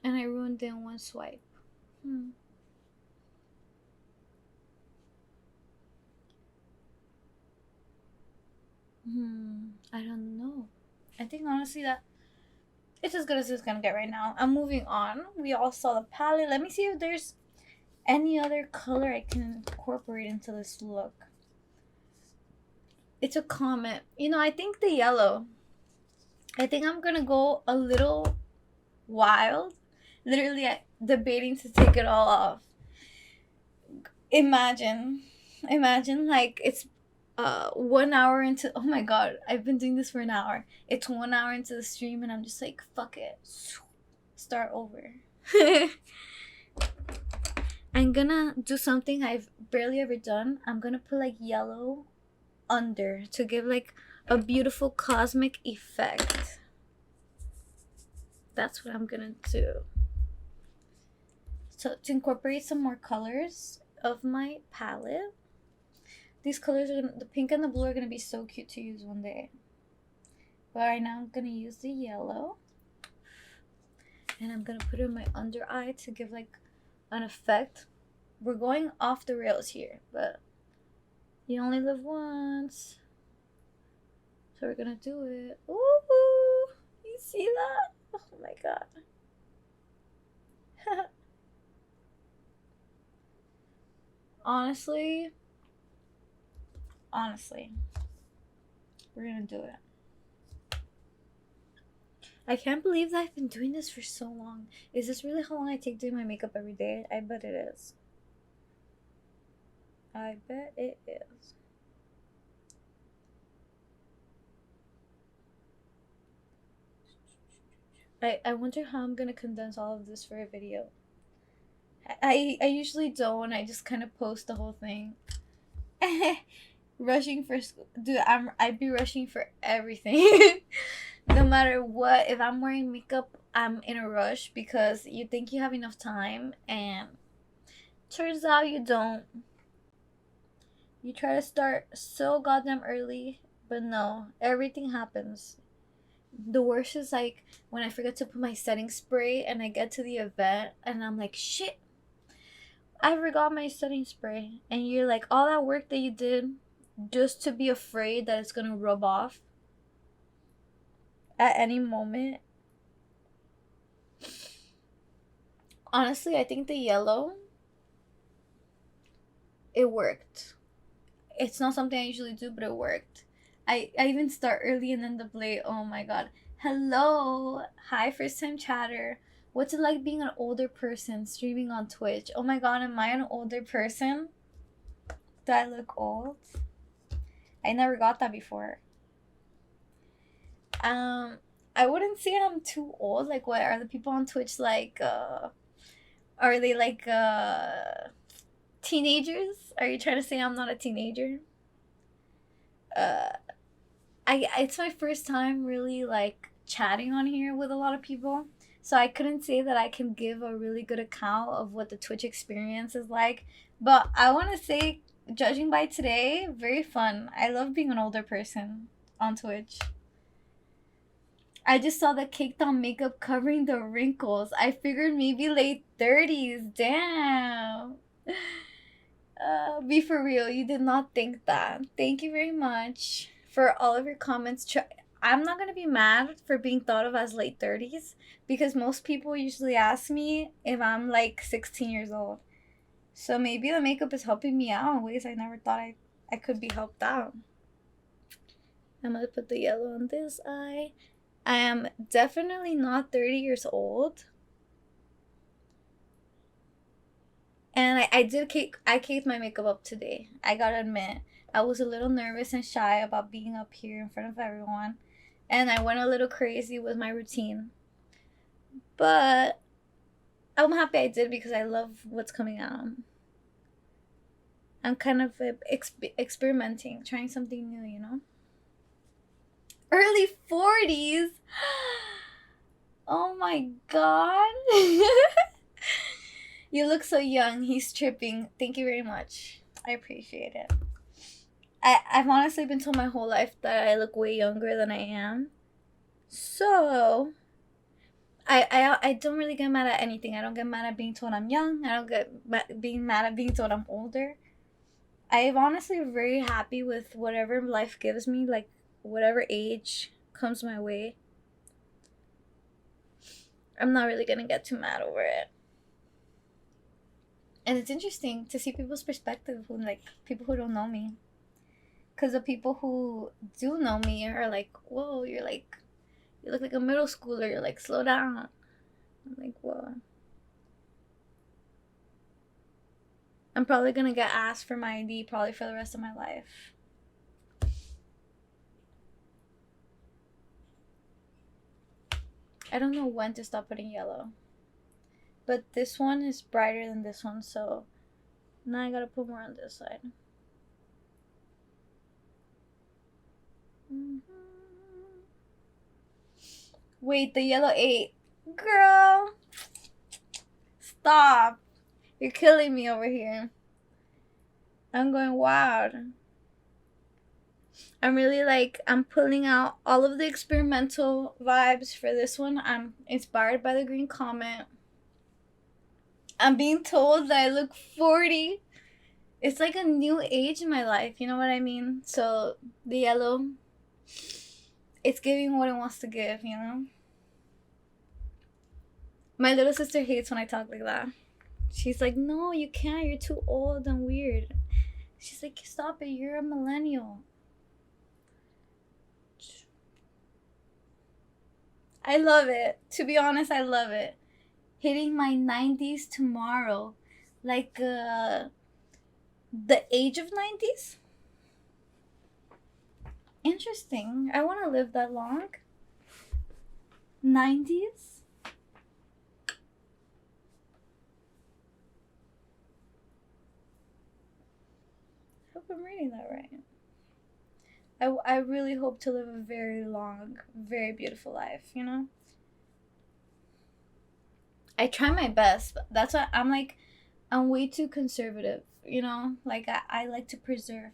and I ruined it in one swipe. I don't know. I think honestly that it's as good as it's gonna get right now. I'm moving on. We all saw the palette. Let me see if there's any other color I can incorporate into this look. It's a comment. You know, I think the yellow. I think I'm gonna go a little wild. Literally debating to take it all off. Imagine like it's 1 hour into, oh my god, I've been doing this for an hour. It's 1 hour into the stream and I'm just like, fuck it, start over. I'm gonna do something I've barely ever done. I'm gonna put like yellow under to give like a beautiful cosmic effect. That's what I'm gonna do. So to incorporate some more colors of my palette, these colors are the pink and the blue are gonna be so cute to use one day. But right now I'm gonna use the yellow and I'm gonna put it in my under eye to give like an effect. We're going off the rails here, but you only live once, so we're gonna do it. Ooh, you see that? Oh my god. honestly, we're gonna do it. I can't believe that I've been doing this for so long. Is this really how long I take doing my makeup every day? I bet it is. I bet it is. I wonder how I'm gonna condense all of this for a video. I usually don't. I just kind of post the whole thing. Rushing for school. Dude, I'd be rushing for everything. No matter what, if I'm wearing makeup, I'm in a rush because you think you have enough time and turns out you don't. You try to start so goddamn early, but no, everything happens. The worst is like when I forget to put my setting spray and I get to the event and I'm like, shit, I forgot my setting spray. And you're like, all that work that you did just to be afraid that it's gonna rub off at any moment. Honestly, I think the yellow, it worked. It's not something I usually do, but it worked. I even start early and then the play. Oh my god. Hello. Hi, first time chatter. What's it like being an older person streaming on Twitch? Oh my god, am I an older person? Do I look old? I never got that before. Um, I wouldn't say I'm too old. Like, what are the people on Twitch like? Are they like teenagers? Are you trying to say I'm not a teenager? Uh, it's my first time really like chatting on here with a lot of people. So I couldn't say that I can give a really good account of what the Twitch experience is like. But I want to say, judging by today, very fun. I love being an older person on Twitch. I just saw the caked on makeup covering the wrinkles. I figured maybe late 30s. Damn. Be for real. You did not think that. Thank you very much for all of your comments. I'm not going to be mad for being thought of as late 30s because most people usually ask me if I'm like 16 years old. So maybe the makeup is helping me out in ways I never thought I could be helped out. I'm going to put the yellow on this eye. I am definitely not 30 years old. And I caked my makeup up today. I gotta admit, I was a little nervous and shy about being up here in front of everyone. And I went a little crazy with my routine. But I'm happy I did because I love what's coming out. I'm kind of experimenting, trying something new, you know? Early 40s? Oh my god. You look so young. He's tripping. Thank you very much. I appreciate it. I've honestly been told my whole life that I look way younger than I am. So, I don't really get mad at anything. I don't get mad at being told I'm young. I don't get being mad at being told I'm older. I'm honestly very happy with whatever life gives me, like whatever age comes my way. I'm not really gonna get too mad over it. And it's interesting to see people's perspective, who like people who don't know me. Because the people who do know me are like, whoa, you look like a middle schooler. You're like, slow down. I'm like, whoa. I'm probably going to get asked for my ID probably for the rest of my life. I don't know when to stop putting yellow. But this one is brighter than this one, so now I gotta put more on this side. Mm-hmm. Wait, the yellow ate. Girl, stop. You're killing me over here. I'm going wild. I'm really I'm pulling out all of the experimental vibes for this one. I'm inspired by the green comet. I'm being told that I look 40. It's like a new age in my life, you know what I mean? So the yellow, it's giving what it wants to give, you know? My little sister hates when I talk like that. She's like, no, you can't. You're too old and weird. She's like, stop it. You're a millennial. I love it. To be honest, I love it. Hitting my 90s tomorrow. Like, the age of 90s? Interesting. I want to live that long. 90s? I hope I'm reading that right. I really hope to live a very long, very beautiful life, you know? I try my best, but that's why I'm way too conservative, you know? Like, I like to preserve.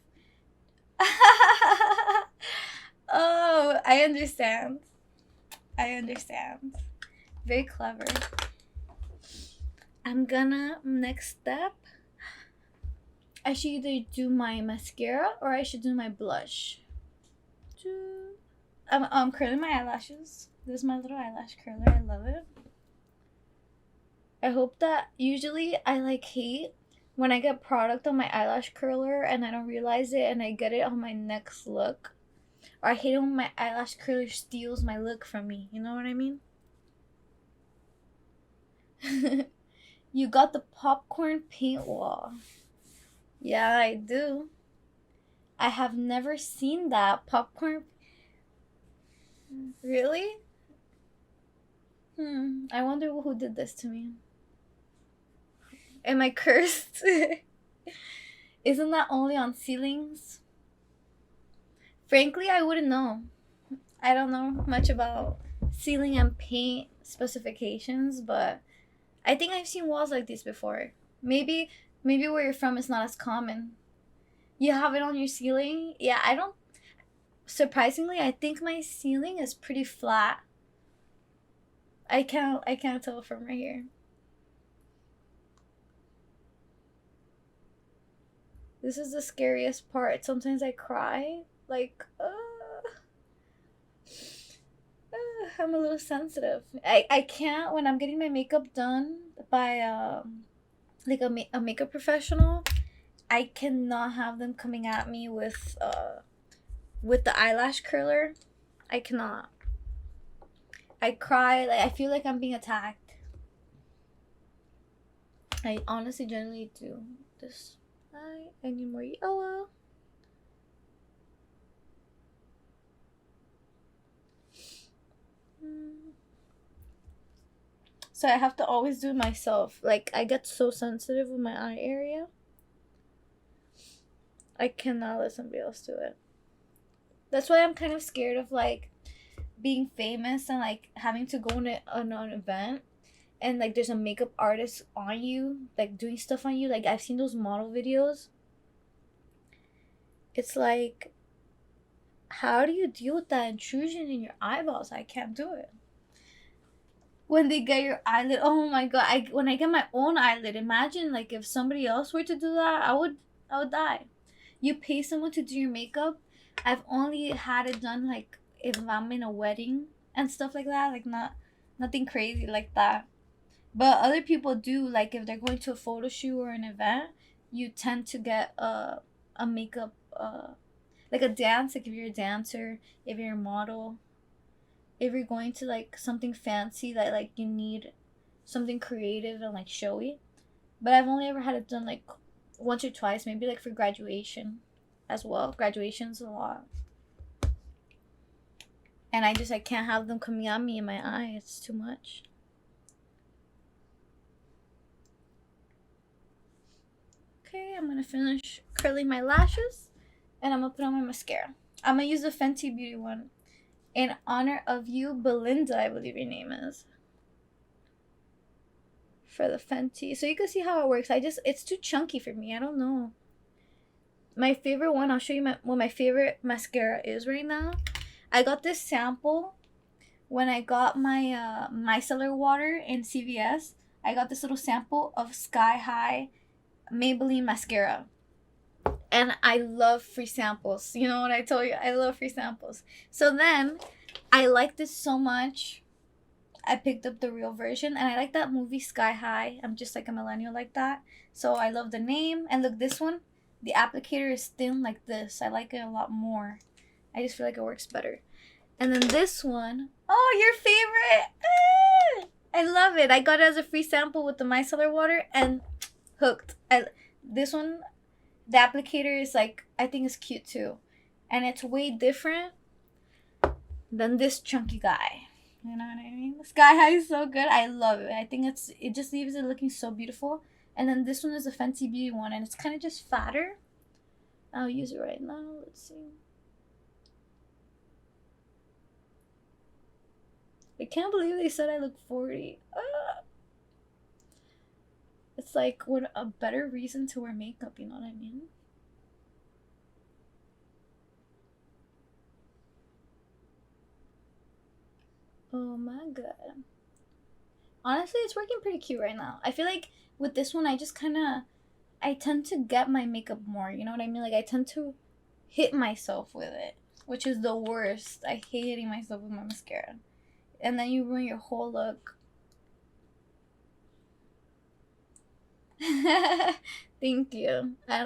Oh, I understand. I understand. Very clever. I'm gonna, next step, I should either do my mascara or I should do my blush. I'm curling my eyelashes. This is my little eyelash curler. I love it. I hope that usually I hate when I get product on my eyelash curler and I don't realize it and I get it on my next look. Or I hate it when my eyelash curler steals my look from me. You know what I mean? You got the popcorn paint wall. Yeah, I do. I have never seen that. Popcorn. Really? I wonder who did this to me. Am I cursed? Isn't that only on ceilings? Frankly, I wouldn't know. I don't know much about ceiling and paint specifications, but I think I've seen walls like these before. Maybe maybe where you're from it's not as common. You have it on your ceiling? Yeah, I don't surprisingly, I think my ceiling is pretty flat. I can't tell from right here. This is the scariest part. Sometimes I cry. Like, I'm a little sensitive. I can't, when I'm getting my makeup done by like a makeup professional, I cannot have them coming at me with the eyelash curler. I cannot. I cry. Like I feel like I'm being attacked. I honestly generally do. This I need more yellow. So I have to always do it myself. Like I get so sensitive with my eye area. I cannot let somebody else do it. That's why I'm kind of scared of like being famous and like having to go on an event and like there's a makeup artist on you, like doing stuff on you. Like I've seen those model videos. It's like, how do you deal with that intrusion in your eyeballs? I can't do it. When they get your eyelid, oh my god! When I get my own eyelid, imagine like if somebody else were to do that, I would die. You pay someone to do your makeup. I've only had it done like if I'm in a wedding and stuff like that, like nothing crazy like that. But other people do, like if they're going to a photo shoot or an event, you tend to get a makeup like a dance, like if you're a dancer, if you're a model, if you're going to like something fancy that like you need something creative and like showy. But I've only ever had it done like once or twice, maybe like for graduation as well. Graduation's a lot. And I can't have them coming at me in my eye. It's too much. Okay, I'm gonna finish curling my lashes and I'm gonna put on my mascara. I'm gonna use the Fenty Beauty one. In honor of you, Belinda, I believe your name is. For the Fenty. So you can see how it works. It's too chunky for me. I don't know. My favorite one, I'll show you what my favorite mascara is right now. I got this sample when I got my micellar water in CVS. I got this little sample of Sky High Maybelline mascara. And I love free samples. You know what I told you? I love free samples. So then I like this so much. I picked up the real version and I like that movie Sky High. I'm just like a millennial like that. So I love the name. And look, this one, the applicator is thin like this. I like it a lot more. I just feel like it works better. And then this one, oh, your favorite. I love it. I got it as a free sample with the micellar water and hooked. This one, the applicator is like, I think it's cute too. And it's way different than this chunky guy. You know what I mean? Sky High is so good. I love it. I think it just leaves it looking so beautiful. And then this one is a Fenty Beauty one and it's kind of just fatter. I'll use it right now. Let's see. I can't believe they said I look 40. It's like what a better reason to wear makeup, you know what I mean? Oh my god. Honestly, it's working pretty cute right now. I feel like with this one, I tend to get my makeup more. You know what I mean? Like I tend to hit myself with it, which is the worst. I hate hitting myself with my mascara. And then you ruin your whole look. Thank you. I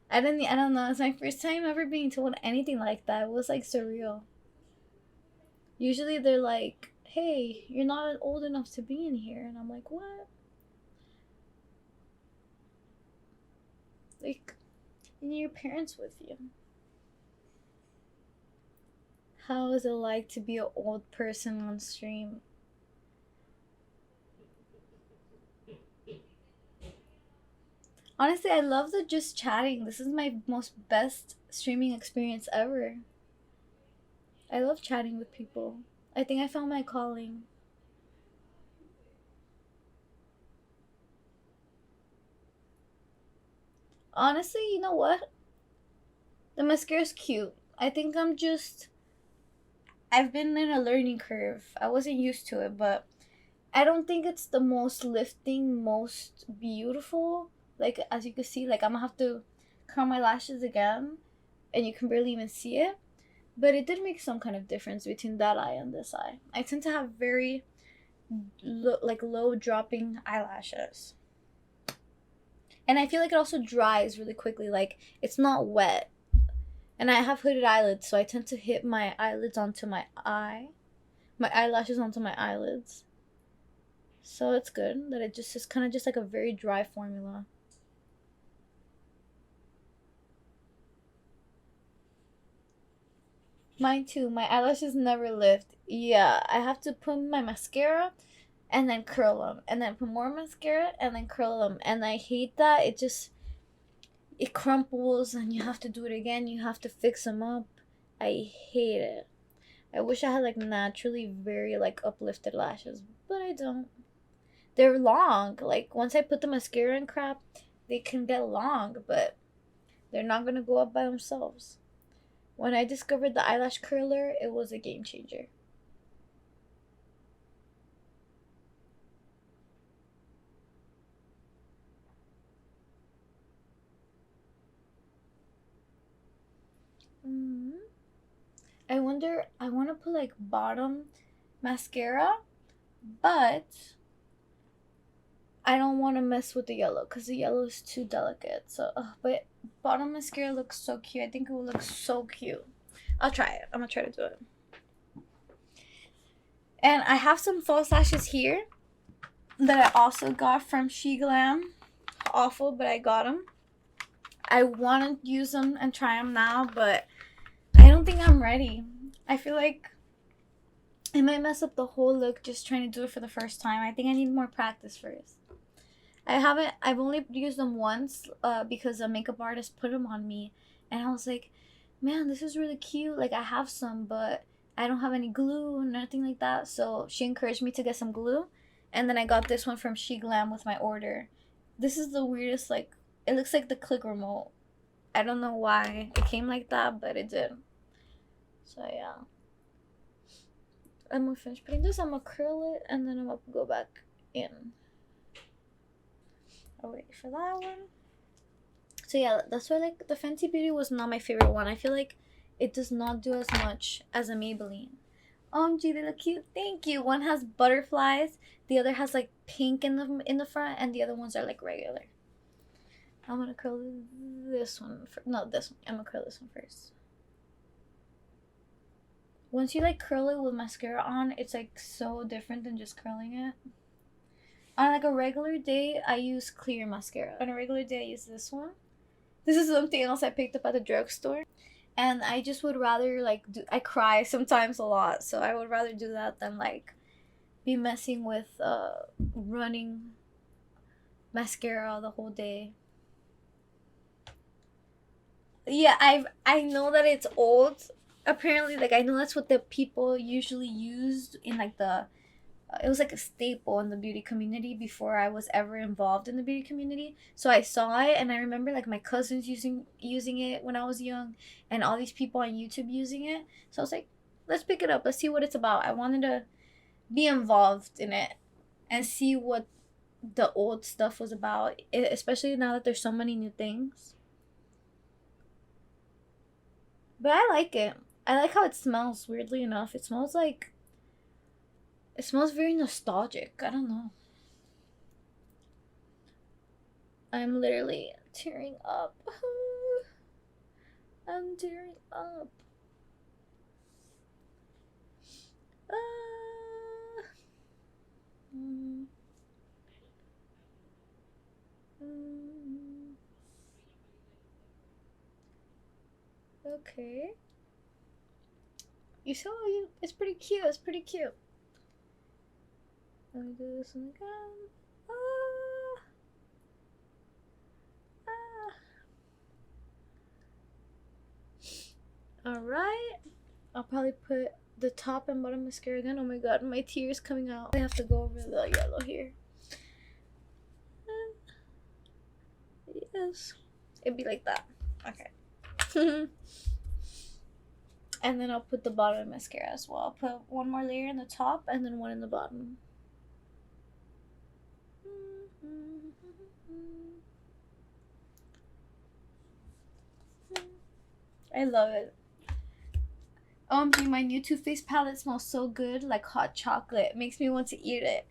don't know. It's my first time ever being told anything like that. It was like surreal. Usually they're like, "Hey, you're not old enough to be in here." And I'm like, "What?" Like, you need your parents with you. How is it like to be an old person on stream? Honestly, I love the just chatting. This is my most best streaming experience ever. I love chatting with people. I think I found my calling. Honestly, you know what? The mascara's cute. I think I've been in a learning curve. I wasn't used to it, but I don't think it's the most lifting, most beautiful. Like, as you can see, like, I'm gonna have to curl my lashes again, and you can barely even see it. But it did make some kind of difference between that eye and this eye. I tend to have very low dropping eyelashes. And I feel like it also dries really quickly. Like, it's not wet. And I have hooded eyelids, so I tend to hit my eyelids onto my eyelashes onto my eyelids. So it's good that it just is kind of just like a very dry formula. Mine too. My eyelashes never lift. Yeah, I have to put my mascara and then curl them, and then put more mascara and then curl them. And I hate that. It crumples, and you have to do it again. You have to fix them up. I hate it. I wish I had like naturally very like uplifted lashes, but I don't. They're long. Like once I put the mascara and crap, they can get long, but they're not gonna go up by themselves. When I discovered the eyelash curler, it was a game changer. Mm. I wonder. I want to put like bottom mascara, but I don't want to mess with the yellow because the yellow is too delicate. So, but bottom mascara looks so cute. I think it will look so cute. I'll try it. I'm gonna try to do it. And I have some false lashes here that I also got from SheGlam. Awful, but I got them. I want to use them and try them now, but I don't think I'm ready. I feel like I might mess up the whole look just trying to do it for the first time. I think I need more practice first. I've only used them once because a makeup artist put them on me, and I was like, man, this is really cute. Like, I have some, but I don't have any glue or nothing like that. So she encouraged me to get some glue, and then I got this one from SheGlam with my order. This is the weirdest, like, it looks like the click remote. I don't know why it came like that, but it did. So yeah. I'm gonna finish putting this, I'm gonna curl it, and then I'm gonna go back in. I'll wait for that one. So yeah, that's why like the Fenty Beauty was not my favorite one. I feel like it does not do as much as a Maybelline. OMG, they look cute. Thank you. One has butterflies, the other has like pink in the front, and the other ones are like regular. I'm gonna curl this one. No, this one. I'm gonna curl this one first. Once you like curl it with mascara on, it's like so different than just curling it. On like a regular day, I use clear mascara. On a regular day, I use this one. This is something else I picked up at the drugstore. And I just would rather like I cry sometimes a lot, so I would rather do that than like be messing with running mascara the whole day. Yeah, I know that it's old. Apparently, like I know that's what the people usually used in like the it was like a staple in the beauty community before I was ever involved in the beauty community. So I saw it, and I remember like my cousins using it when I was young, and all these people on YouTube using it. So I was like, let's pick it up. Let's see what it's about. I wanted to be involved in it and see what the old stuff was about, especially now that there's so many new things. But I like it. I like how it smells. Weirdly enough, it smells very nostalgic. I don't know. I'm literally tearing up. I'm tearing up. Ah. Mm. Mm. Okay. You saw you. It's pretty cute. It's pretty cute. Let me do this one again. Ah, ah. All right. I'll probably put the top and bottom mascara again. Oh my god, my tears coming out. I have to go over the yellow here. Yes. It'd be like that. Okay. And then I'll put the bottom mascara as well. I'll put one more layer in the top and then one in the bottom. I love it. OMG, my new Too Faced palette smells so good, like hot chocolate. It makes me want to eat it.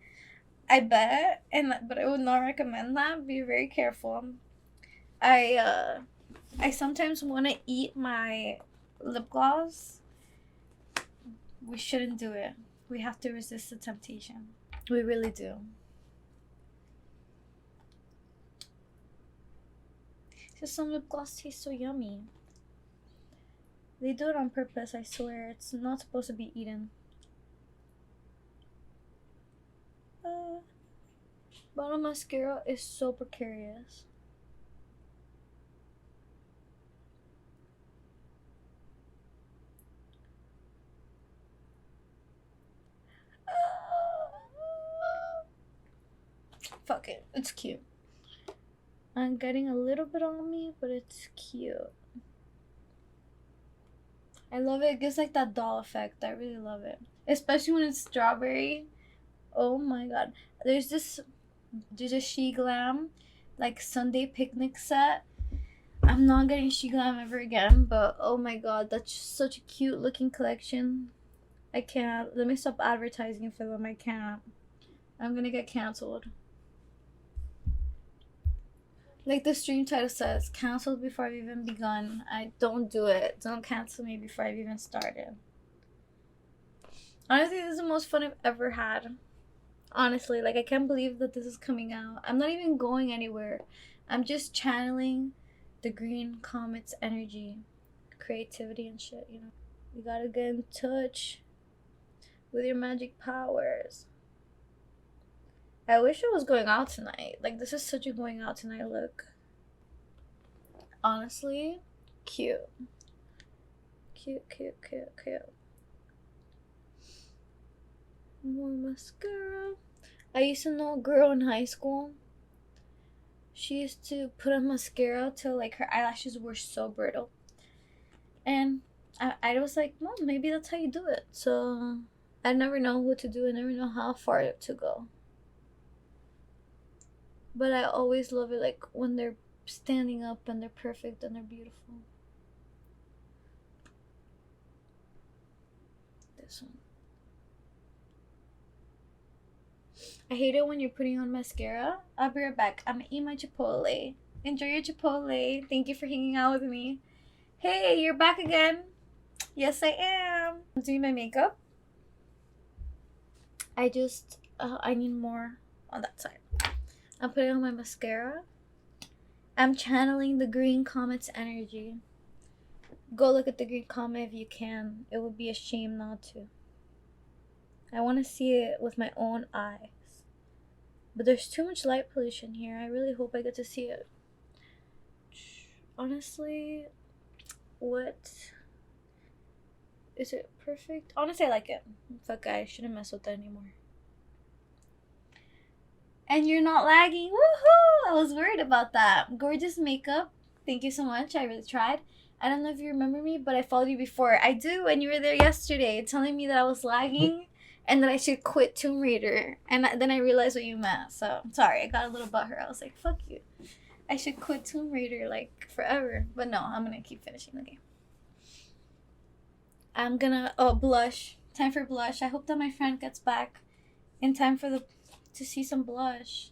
I bet, but I would not recommend that. Be very careful. I sometimes want to eat my lip gloss. We shouldn't do it. We have to resist the temptation. We really do. Just some lip gloss tastes so yummy. They do it on purpose, I swear. It's not supposed to be eaten. Bottom mascara is so precarious. Fuck it, it's cute. I'm getting a little bit on me, but it's cute. I love it. It gives like that doll effect. I really love it. Especially when it's strawberry. Oh my god. There's a SheGlam like Sunday picnic set. I'm not getting SheGlam ever again, but oh my god, that's just such a cute looking collection. I can't. Let me stop advertising for them. I can't. I'm gonna get canceled. Like the stream title says, canceled before I've even begun. I don't do it. Don't cancel me before I've even started. Honestly, this is the most fun I've ever had. Honestly, like I can't believe that this is coming out. I'm not even going anywhere. I'm just channeling the green comet's energy, creativity and shit, you know. You gotta get in touch with your magic powers. I wish it was going out tonight. Like, this is such a going out tonight look. Honestly, cute. Cute, cute, cute, cute. More mascara. I used to know a girl in high school. She used to put on mascara till like her eyelashes were so brittle. And I was like, well, maybe that's how you do it. So I never know what to do. I never know how far to go. But I always love it, like when they're standing up and they're perfect and they're beautiful. This one. I hate it when you're putting on mascara. I'll be right back. I'm gonna eat my Chipotle. Enjoy your Chipotle. Thank you for hanging out with me. Hey, you're back again. Yes, I am. I'm doing my makeup. I need more on that side. I'm putting on my mascara. I'm channeling the green comet's energy. Go look at the green comet if you can. It would be a shame not to. I want to see it with my own eyes. But there's too much light pollution here. I really hope I get to see it. Honestly, what? Is it perfect? Honestly, I like it. Fuck, I shouldn't mess with that anymore. And you're not lagging. Woohoo! I was worried about that. Gorgeous makeup. Thank you so much. I really tried. I don't know if you remember me, but I followed you before. I do, and you were there yesterday telling me that I was lagging and that I should quit Tomb Raider. And then I realized what you meant. So, I'm sorry. I got a little butthurt. I was like, fuck you. I should quit Tomb Raider, like, forever. But no, I'm going to keep finishing the game. I'm going to... Oh, blush. Time for blush. I hope that my friend gets back in time for to see some blush.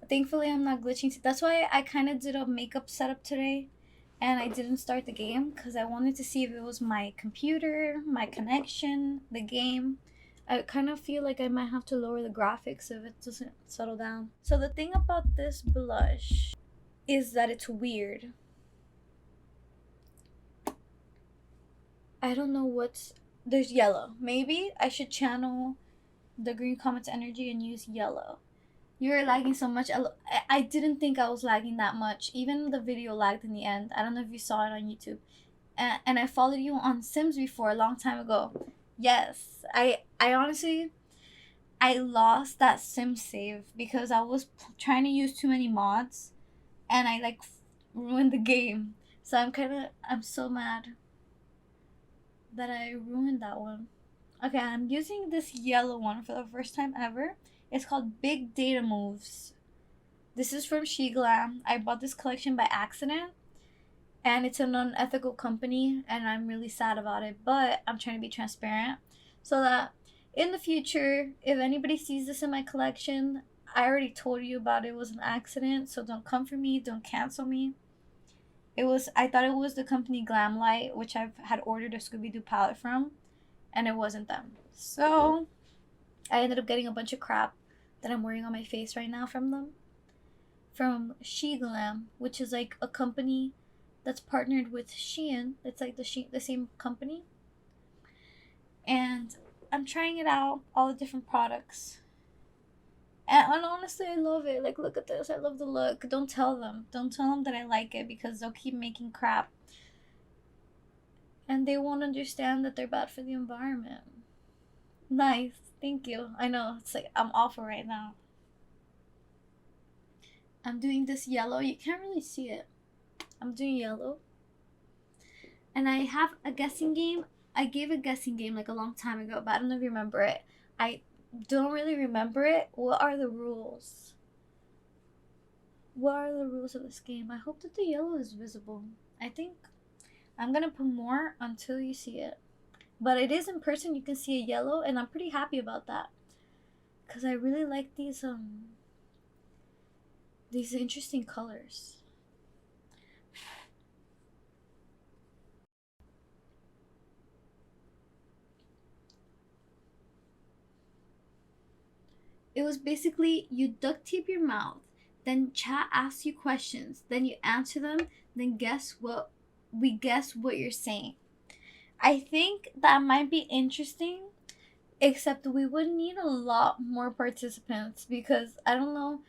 Thankfully, I'm not glitching. That's why I kind of did a makeup setup today. And I didn't start the game because I wanted to see if it was my computer, my connection, the game. I kind of feel like I might have to lower the graphics if it doesn't settle down. So the thing about this blush is that it's weird. I don't know what's. There's yellow. Maybe I should channel the green comets energy and use yellow. You were lagging so much. I didn't think I was lagging that much. Even the video lagged in the end. I don't know if you saw it on YouTube. And I followed you on Sims before a long time ago. Yes, I honestly I lost that Sim save because I was trying to use too many mods, and I like ruined the game. So I'm so mad that I ruined that one. Okay, I'm using this yellow one for the first time ever. It's called Big Data Moves. This is from SheGlam. I bought this collection by accident, and it's an unethical company, and I'm really sad about it. But I'm trying to be transparent so that in the future, if anybody sees this in my collection, I already told you about it. It was an accident, so don't come for me. Don't cancel me. I thought it was the company Glamlight, which I've had ordered a Scooby Doo palette from, and it wasn't them. So I ended up getting a bunch of crap that I'm wearing on my face right now from them. From SheGlam, which is like a company that's partnered with Shein. It's like the same company. And I'm trying it out, all the different products. And honestly, I love it. Like, look at this. I love the look. Don't tell them. Don't tell them that I like it because they'll keep making crap. And they won't understand that they're bad for the environment. Nice. Thank you. I know. It's like I'm awful right now. I'm doing this yellow. You can't really see it. I'm doing yellow. And I have a guessing game. I gave a guessing game like a long time ago, but I don't know if you remember it. I don't really remember it. What are the rules? What are the rules of this game? I hope that the yellow is visible. I think I'm gonna put more until you see it. But it is in person, you can see a yellow, and I'm pretty happy about that. Cause I really like these interesting colors. It was basically you duct tape your mouth, then chat asks you questions, then you answer them, then guess what you're saying. I think that might be interesting, except we would need a lot more participants because I don't know.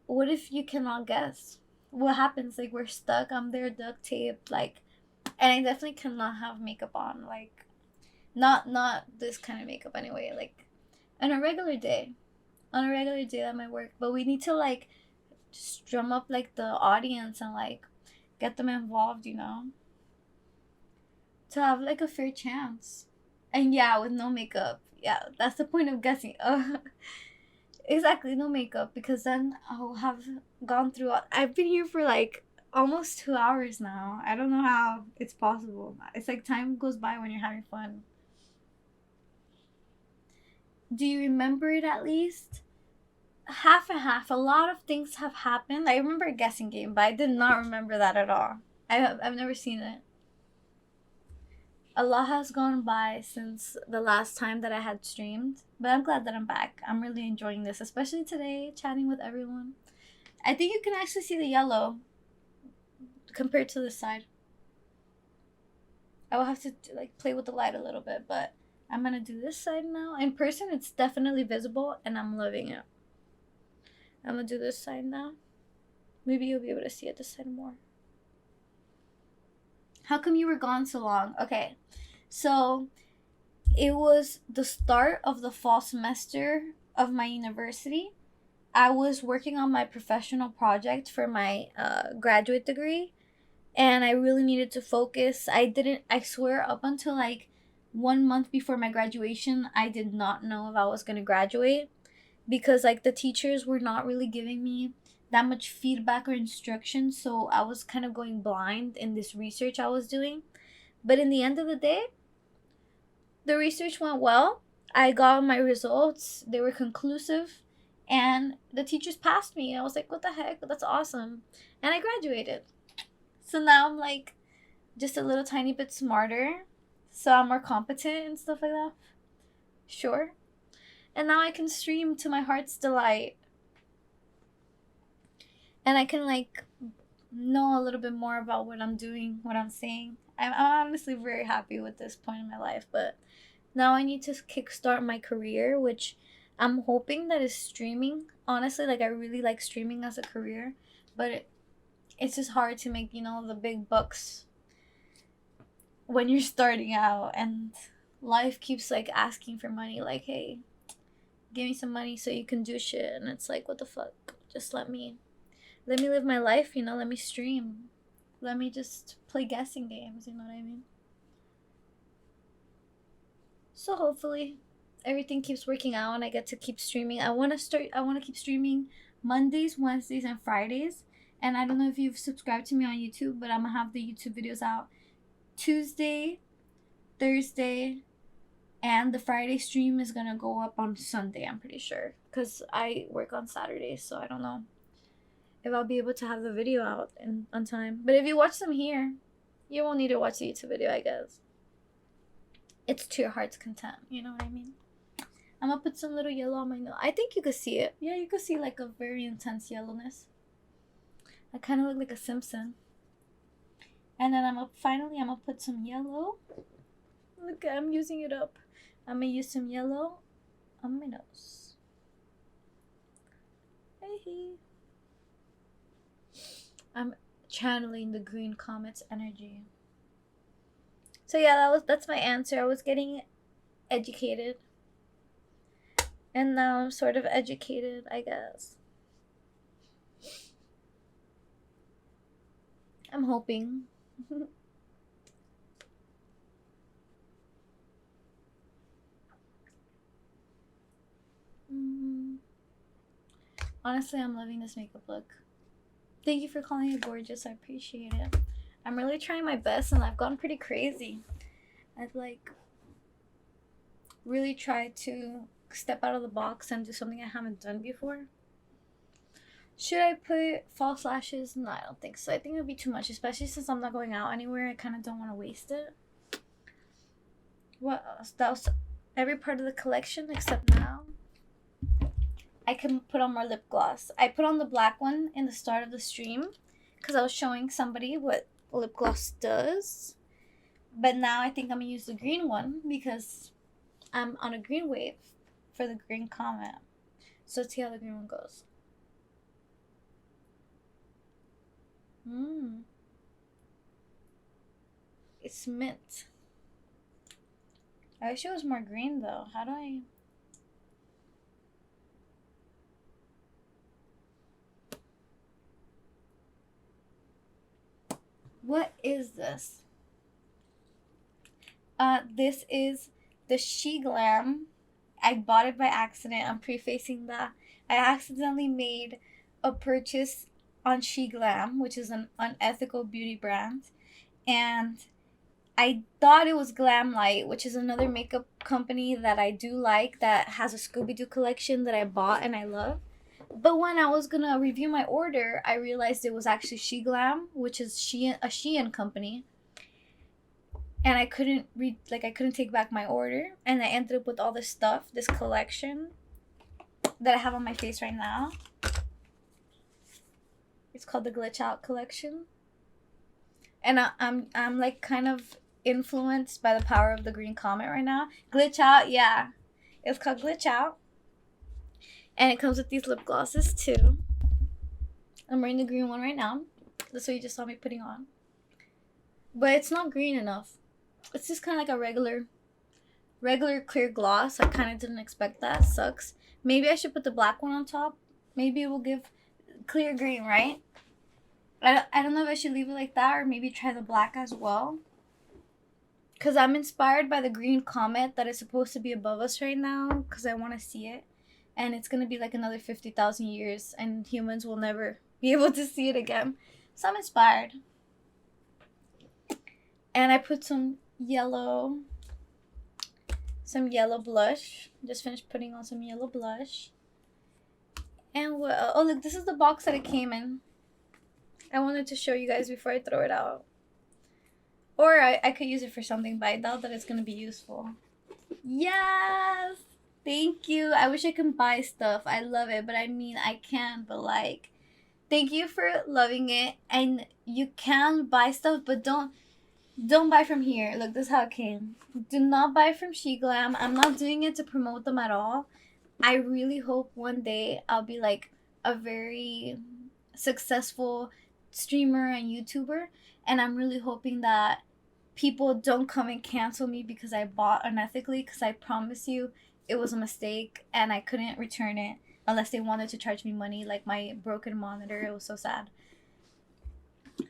What if you cannot guess? What happens? Like, we're stuck. I'm there, duct tape. Like, and I definitely cannot have makeup on. Like, not this kind of makeup anyway. Like, on a regular day, that might work. But we need to like drum up like the audience and like get them involved. To have like a fair chance. And yeah, with no makeup. Yeah, that's the point of guessing. Exactly, no makeup because then I'll have gone through. I've been here for like almost 2 hours now. I don't know how it's possible. It's like time goes by when you're having fun. Do you remember it at least? Half and half. A lot of things have happened. I remember a guessing game, but I did not remember that at all. I've never seen it. A lot has gone by since the last time that I had streamed, but I'm glad that I'm back. I'm really enjoying this, especially today, chatting with everyone. I think you can actually see the yellow compared to this side. I will have to like play with the light a little bit, but I'm gonna do this side now. In person, it's definitely visible, and I'm loving it. I'm gonna do this side now. Maybe you'll be able to see it this side more. How come you were gone so long? Okay, so it was the start of the fall semester of my university. I was working on my professional project for my graduate degree, and I really needed to focus. I swear, up until like 1 month before my graduation, I did not know if I was going to graduate because like the teachers were not really giving me that much feedback or instruction. So I was kind of going blind in this research I was doing. But in the end of the day, the research went well. I got my results, they were conclusive, and the teachers passed me. I was like, what the heck? That's awesome. And I graduated. So now I'm like just a little tiny bit smarter. So I'm more competent and stuff like that. Sure. And now I can stream to my heart's delight. And I can like know a little bit more about what I'm doing, what I'm saying. I'm honestly very happy with this point in my life, but now I need to kickstart my career, which I'm hoping that is streaming. Honestly, like I really like streaming as a career, but it's just hard to make, the big bucks when you're starting out, and life keeps like asking for money, like, hey, give me some money so you can do shit, and it's like, what the fuck? Just let me live my life, let me stream. Let me just play guessing games, you know what I mean? So hopefully everything keeps working out and I get to keep streaming. I want to keep streaming Mondays, Wednesdays, and Fridays. And I don't know if you've subscribed to me on YouTube, but I'm going to have the YouTube videos out Tuesday, Thursday, and the Friday stream is going to go up on Sunday, I'm pretty sure. Because I work on Saturdays, so I don't know if I'll be able to have the video out on time. But if you watch them here, you won't need to watch the YouTube video, I guess. It's to your heart's content, you know what I mean? I'm gonna put some little yellow on my nose. I think you could see it. Yeah, you could see like a very intense yellowness. I kind of look like a Simpson. And then I'm gonna put some yellow. Look, I'm using it up. I'm gonna use some yellow on my nose. Hey. I'm channeling the green comet's energy. So yeah, that's my answer. I was getting educated. And now I'm sort of educated, I guess. I'm hoping. Honestly, I'm loving this makeup look. Thank you for calling it gorgeous. I appreciate it. I'm really trying my best, and I've gone pretty crazy. I've like really tried to step out of the box and do something I haven't done before. Should I put false lashes? No, I don't think so. I think it would be too much, especially since I'm not going out anywhere. I kind of don't want to waste it. What else? That was every part of the collection except now. I can put on more lip gloss. I put on the black one in the start of the stream because I was showing somebody what lip gloss does. But now I think I'm going to use the green one because I'm on a green wave for the green comet. So let's see how the green one goes. It's mint. I wish it was more green though. How do I... What is this? This is the SheGlam. I bought it by accident. I'm prefacing that. I accidentally made a purchase on SheGlam, which is an unethical beauty brand. And I thought it was Glamlight, which is another makeup company that I do like, that has a Scooby-Doo collection that I bought and I love. But when I was gonna review my order, I realized it was actually SheGlam, which is a Shein company. And I couldn't take back my order, and I ended up with all this stuff, this collection that I have on my face right now. It's called the Glitch Out collection. And I'm like kind of influenced by the power of the green comet right now. Glitch Out, yeah. It's called Glitch Out. And it comes with these lip glosses too. I'm wearing the green one right now. That's what you just saw me putting on. But it's not green enough. It's just kind of like a regular clear gloss. I kind of didn't expect that. Sucks. Maybe I should put the black one on top. Maybe it will give clear green, right? I don't know if I should leave it like that or maybe try the black as well. Because I'm inspired by the green comet that is supposed to be above us right now because I want to see it. And it's going to be like another 50,000 years and humans will never be able to see it again. So I'm inspired. And I put some yellow blush. Just finished putting on some yellow blush. And oh look, this is the box that it came in. I wanted to show you guys before I throw it out. Or I could use it for something, but I doubt that it's going to be useful. Yes! Thank you. I wish I could buy stuff. I love it, but I mean, I can, but like, thank you for loving it. And you can buy stuff, but don't Don't buy from here. Look, this is how it came. Do not buy from SheGlam. I'm not doing it to promote them at all. I really hope one day I'll be like a very successful streamer and YouTuber. And I'm really hoping that people don't come and cancel me because I bought unethically, because I promise you it was a mistake and I couldn't return it unless they wanted to charge me money, like my broken monitor. It was so sad.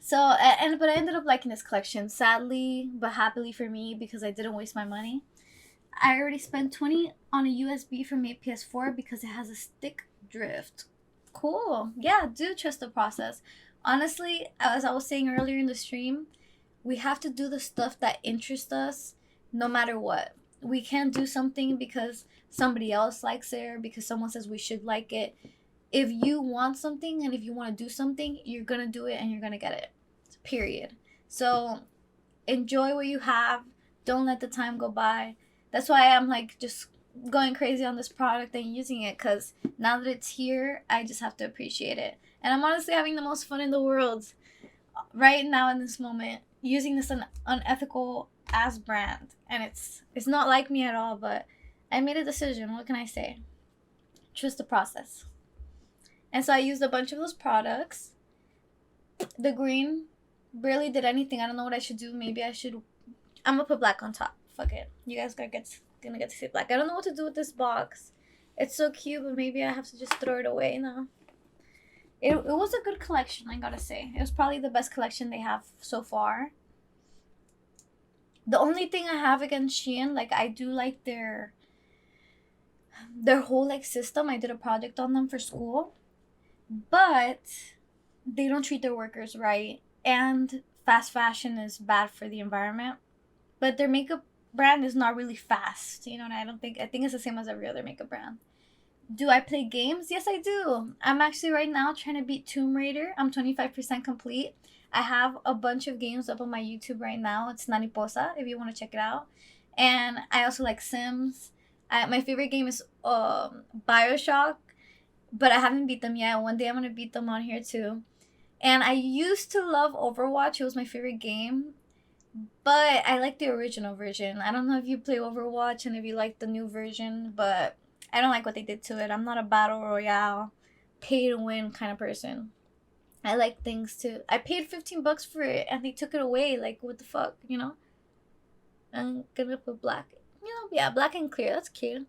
So, but I ended up liking this collection, sadly but happily for me, because I didn't waste my money. I already spent 20 on a USB from my PS4 because it has a stick drift. Cool. Yeah, do trust the process. Honestly, as I was saying earlier in the stream, we have to do the stuff that interests us no matter what. We can't do something because somebody else likes it or because someone says we should like it. If you want something and if you want to do something, you're going to do it and you're going to get it. Period. So enjoy what you have. Don't let the time go by. That's why I'm like just going crazy on this product and using it, because now that it's here, I just have to appreciate it. And I'm honestly having the most fun in the world right now in this moment using this unethical ass brand. And it's not like me at all, but I made a decision. What can I say? Trust the process. And so I used a bunch of those products. The green barely did anything. I don't know what I should do. Maybe I should. I'm gonna put black on top. Fuck it. You guys gonna get to see black. I don't know what to do with this box. It's so cute, but maybe I have to just throw it away now. It was a good collection, I gotta say. It was probably the best collection they have so far. The only thing I have against Shein, like I do like their whole like system. I did a project on them for school, but they don't treat their workers right, and fast fashion is bad for the environment. But their makeup brand is not really fast, you know, and I think it's the same as every other makeup brand. Do I play games? Yes, I do. I'm actually right now trying to beat Tomb Raider. I'm 25% complete. I have a bunch of games up on my YouTube right now. It's Naniposa if you want to check it out. And I also like Sims. My favorite game is Bioshock, but I haven't beat them yet. One day I'm going to beat them on here too. And I used to love Overwatch. It was my favorite game. But I like the original version. I don't know if you play Overwatch and if you like the new version, but I don't like what they did to it. I'm not a battle royale, pay to win kind of person. I like things to. I paid $15 for it and they took it away. Like, what the fuck, you know? I'm gonna put black. You know, yeah, black and clear. That's cute.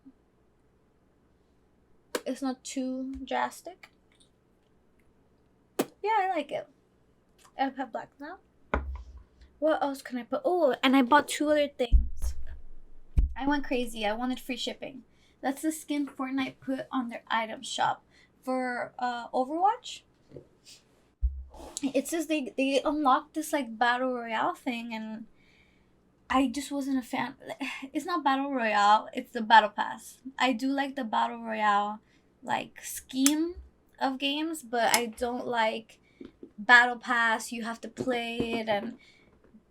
It's not too drastic. Yeah, I like it. I have black now. What else can I put? Oh, and I bought two other things. I went crazy. I wanted free shipping. That's the skin Fortnite put on their item shop for Overwatch. It says they unlocked this like battle royale thing, and I just wasn't a fan. It's not battle royale. It's the battle pass. I do like the battle royale like scheme of games, but I don't like battle pass. You have to play it and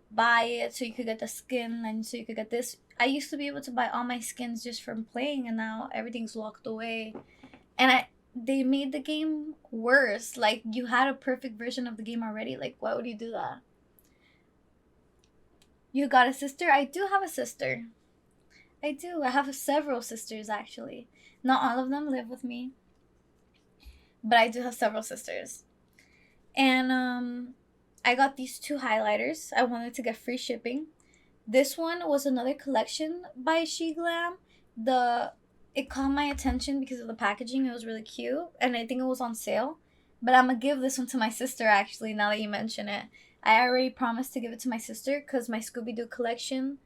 buy it so you could get the skin and so you could get this. I used to be able to buy all my skins just from playing, and now everything's locked away. And they made the game worse. Like, you had a perfect version of the game already. Like, why would you do that? You got a sister? I do have a sister. I do. I have several sisters, actually. Not all of them live with me, but I do have several sisters. And I got these two highlighters. I wanted to get free shipping. This one was another collection by SheGlam. It caught my attention because of the packaging. It was really cute, and I think it was on sale. But I'm gonna give this one to my sister, actually, now that you mention it. I already promised to give it to my sister because my Scooby-Doo collection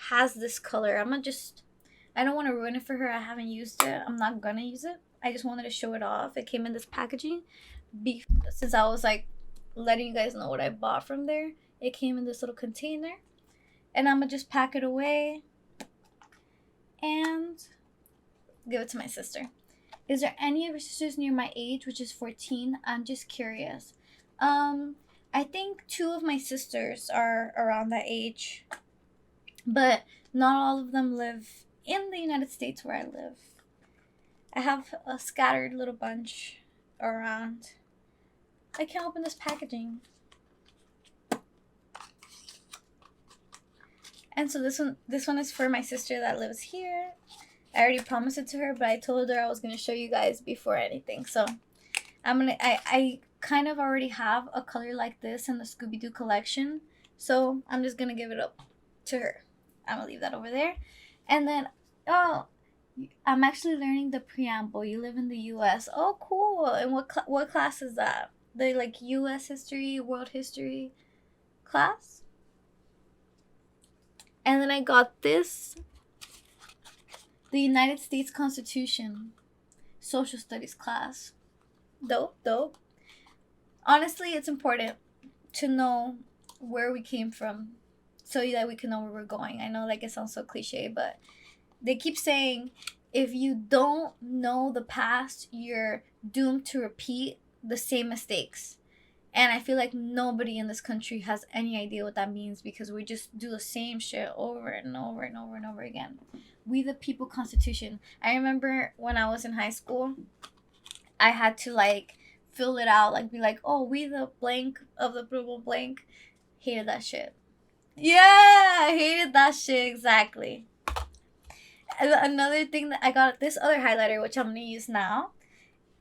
has this color. I don't want to ruin it for her. I haven't used it. I'm not gonna use it. I just wanted to show it off. It came in this packaging. Since I was like letting you guys know what I bought from there, it came in this little container. And I'm gonna just pack it away and give it to my sister. Is there any of your sisters near my age, which is 14? I'm just curious. I think two of my sisters are around that age, but not all of them live in the United States where I live. I have a scattered little bunch around. I can't open this packaging. And so this one is for my sister that lives here. I already promised it to her, but I told her I was gonna show you guys before anything. So I kind of already have a color like this in the Scooby-Doo collection. So I'm just gonna give it up to her. I'm gonna leave that over there. And then, oh, I'm actually learning the preamble. You live in the U.S. Oh, cool. And what class is that? The like U.S. history, world history class. And then I got this, the United States Constitution, social studies class. Dope, dope. Honestly, it's important to know where we came from so that we can know where we're going. I know like it sounds so cliche, but they keep saying if you don't know the past, you're doomed to repeat the same mistakes. And I feel like nobody in this country has any idea what that means because we just do the same shit over and over and over and over again. We the People Constitution. I remember when I was in high school, I had to like fill it out, like be like, oh, we the blank of the blank. Hated that shit. Yeah, I hated that shit exactly. Another thing that I got, this other highlighter, which I'm gonna use now,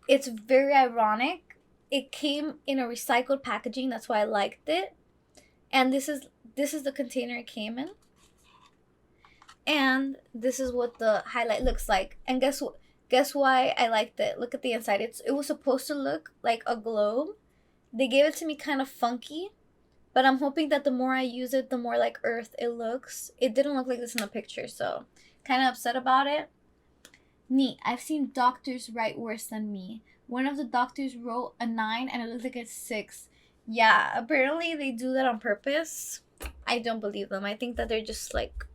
it's very ironic. It came in a recycled packaging, that's why I liked it. And this is the container it came in. And this is what the highlight looks like. And guess what? Guess why I liked it? Look at the inside. It was supposed to look like a globe. They gave it to me kind of funky, but I'm hoping that the more I use it, the more like Earth it looks. It didn't look like this in the picture, so kind of upset about it. Neat. I've seen doctors write worse than me. One of the doctors wrote a 9 and it looked like a 6. Yeah, apparently they do that on purpose. I don't believe them. I think that they're just like,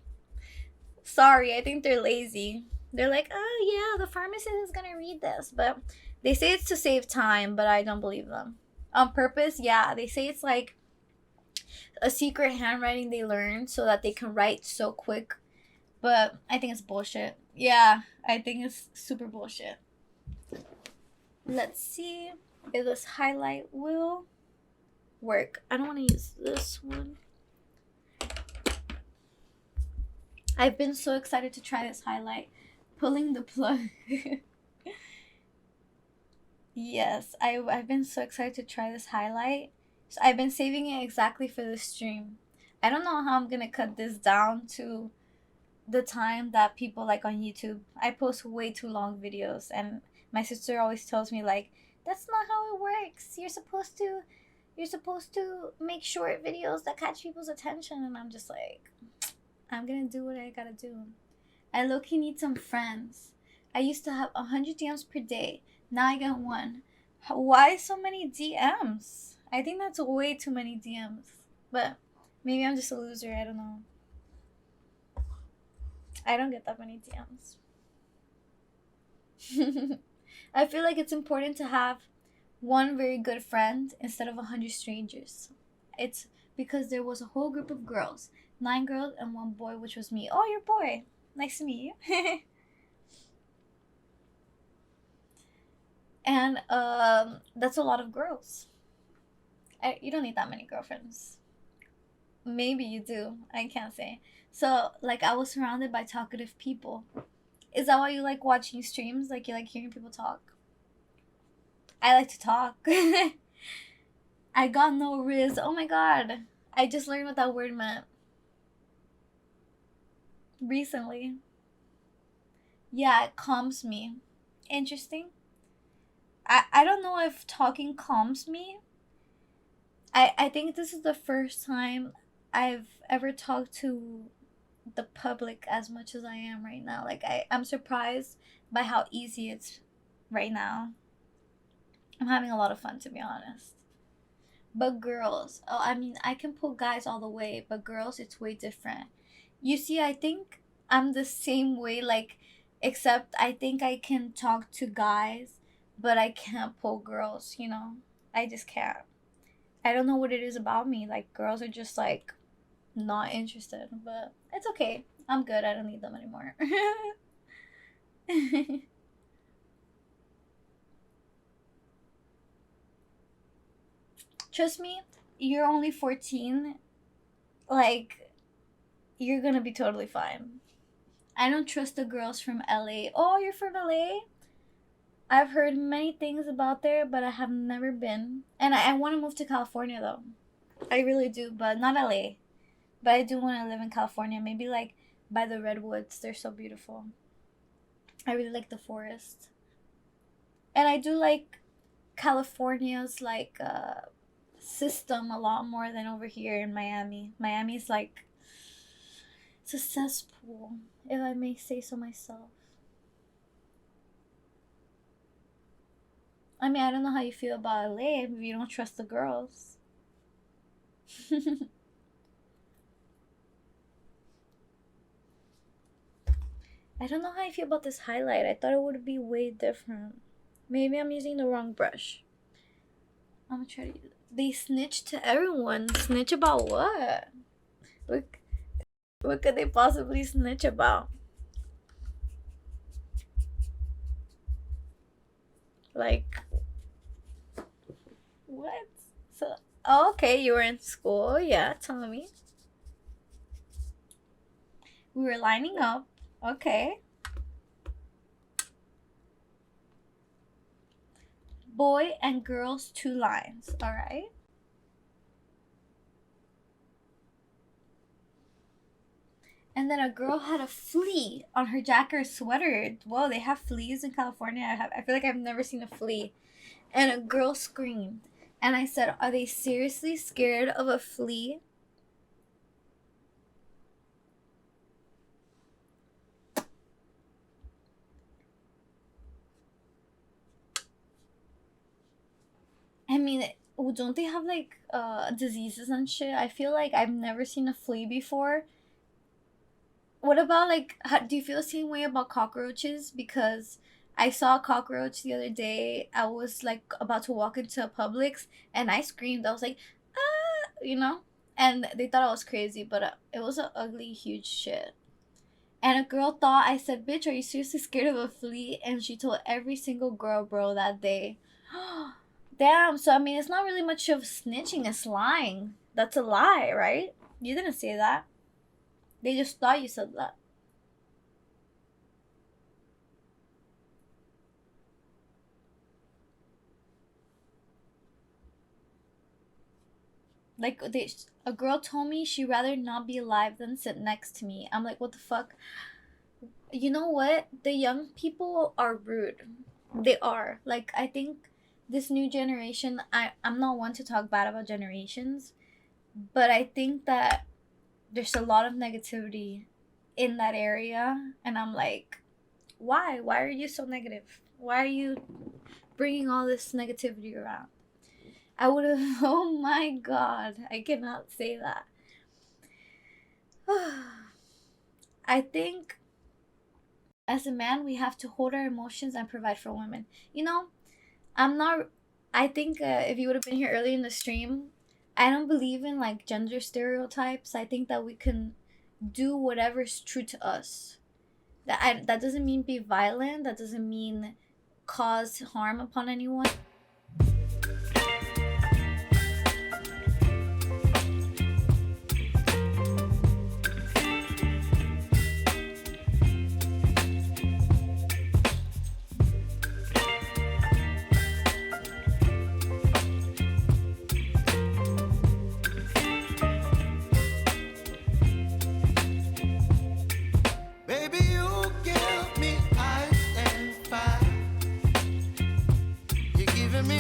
sorry, I think they're lazy. They're like, oh yeah, the pharmacist is gonna read this, but they say it's to save time, but I don't believe them. On purpose, yeah, they say it's like a secret handwriting they learned so that they can write so quick, but I think it's bullshit. Yeah, I think it's super bullshit. Let's see if this highlight will work. I don't want to use this one. I've been so excited to try this highlight. Pulling the plug. Yes, I've been so excited to try this highlight. So I've been saving it exactly for this stream. I don't know how I'm gonna cut this down to the time that people like on YouTube. I post way too long videos, and my sister always tells me like, that's not how it works. You're supposed to make short videos that catch people's attention, and I'm just like, I'm gonna do what I gotta do. I low-key need some friends. I used to have 100 DMs per day. Now I get one. Why so many DMs? I think that's way too many DMs. But maybe I'm just a loser. I don't know. I don't get that many DMs. I feel like it's important to have one very good friend instead of 100 strangers. It's because there was a whole group of girls, 9 girls and 1 boy, which was me. Oh, you're a boy. Nice to meet you. And that's a lot of girls. You don't need that many girlfriends. Maybe you do. I can't say. So, like, I was surrounded by talkative people. Is that why you like watching streams? Like, you like hearing people talk? I like to talk. I got no riz. Oh my god. I just learned what that word meant recently. Yeah, it calms me. Interesting. I don't know if talking calms me. I think this is the first time I've ever talked to the public as much as I am right now. Like, I'm surprised by how easy it's right now. I'm having a lot of fun, to be honest. But girls, oh, I mean, I can pull guys all the way, but girls, it's way different. You see, I think I'm the same way, like, except I think I can talk to guys, but I can't pull girls, you know? I just can't. I don't know what it is about me. Like, girls are just, like, not interested, but it's okay. I'm good. I don't need them anymore. Trust me, you're only 14. Like, you're gonna be totally fine. I don't trust the girls from LA. Oh, you're from LA? I've heard many things about there, but I have never been. And I want to move to California though. I really do, but not LA. But I do want to live in California. Maybe like by the redwoods. They're so beautiful. I really like the forest. And I do like California's like system a lot more than over here in Miami. Miami's like it's a cesspool, if I may say so myself. I mean, I don't know how you feel about LA if you don't trust the girls. I don't know how I feel about this highlight. I thought it would be way different. Maybe I'm using the wrong brush. I'm gonna try to use it. They snitch to everyone. Snitch about what? What could they possibly snitch about? Like, what? So, oh, okay, you were in school. Yeah, tell me. We were lining up. Okay. Boy and girls, 2 lines. All right. And then a girl had a flea on her jacket or sweater. Whoa, they have fleas in California. I feel like I've never seen a flea. And a girl screamed. And I said, are they seriously scared of a flea? I mean, don't they have like diseases and shit? I feel like I've never seen a flea before. What about like, do you feel the same way about cockroaches? Because I saw a cockroach the other day. I was like about to walk into a Publix and I screamed. I was like, ah, you know? And they thought I was crazy, but it was an ugly, huge shit. And a girl thought I said, bitch, are you seriously scared of a flea? And she told every single girl, bro, that day. Damn, so I mean, it's not really much of snitching, it's lying. That's a lie, right? You didn't say that. They just thought you said that. Like, a girl told me she'd rather not be alive than sit next to me. I'm like, what the fuck? You know what? The young people are rude. They are. Like, I think this new generation, I'm not one to talk bad about generations, but I think that there's a lot of negativity in that area. And I'm like, why? Why are you so negative? Why are you bringing all this negativity around? I would have, oh my god, I cannot say that. I think as a man, we have to hold our emotions and provide for women. You know, I'm not, I think if you would have been here early in the stream, I don't believe in like gender stereotypes. I think that we can do whatever's true to us. That doesn't mean be violent. That doesn't mean cause harm upon anyone. Me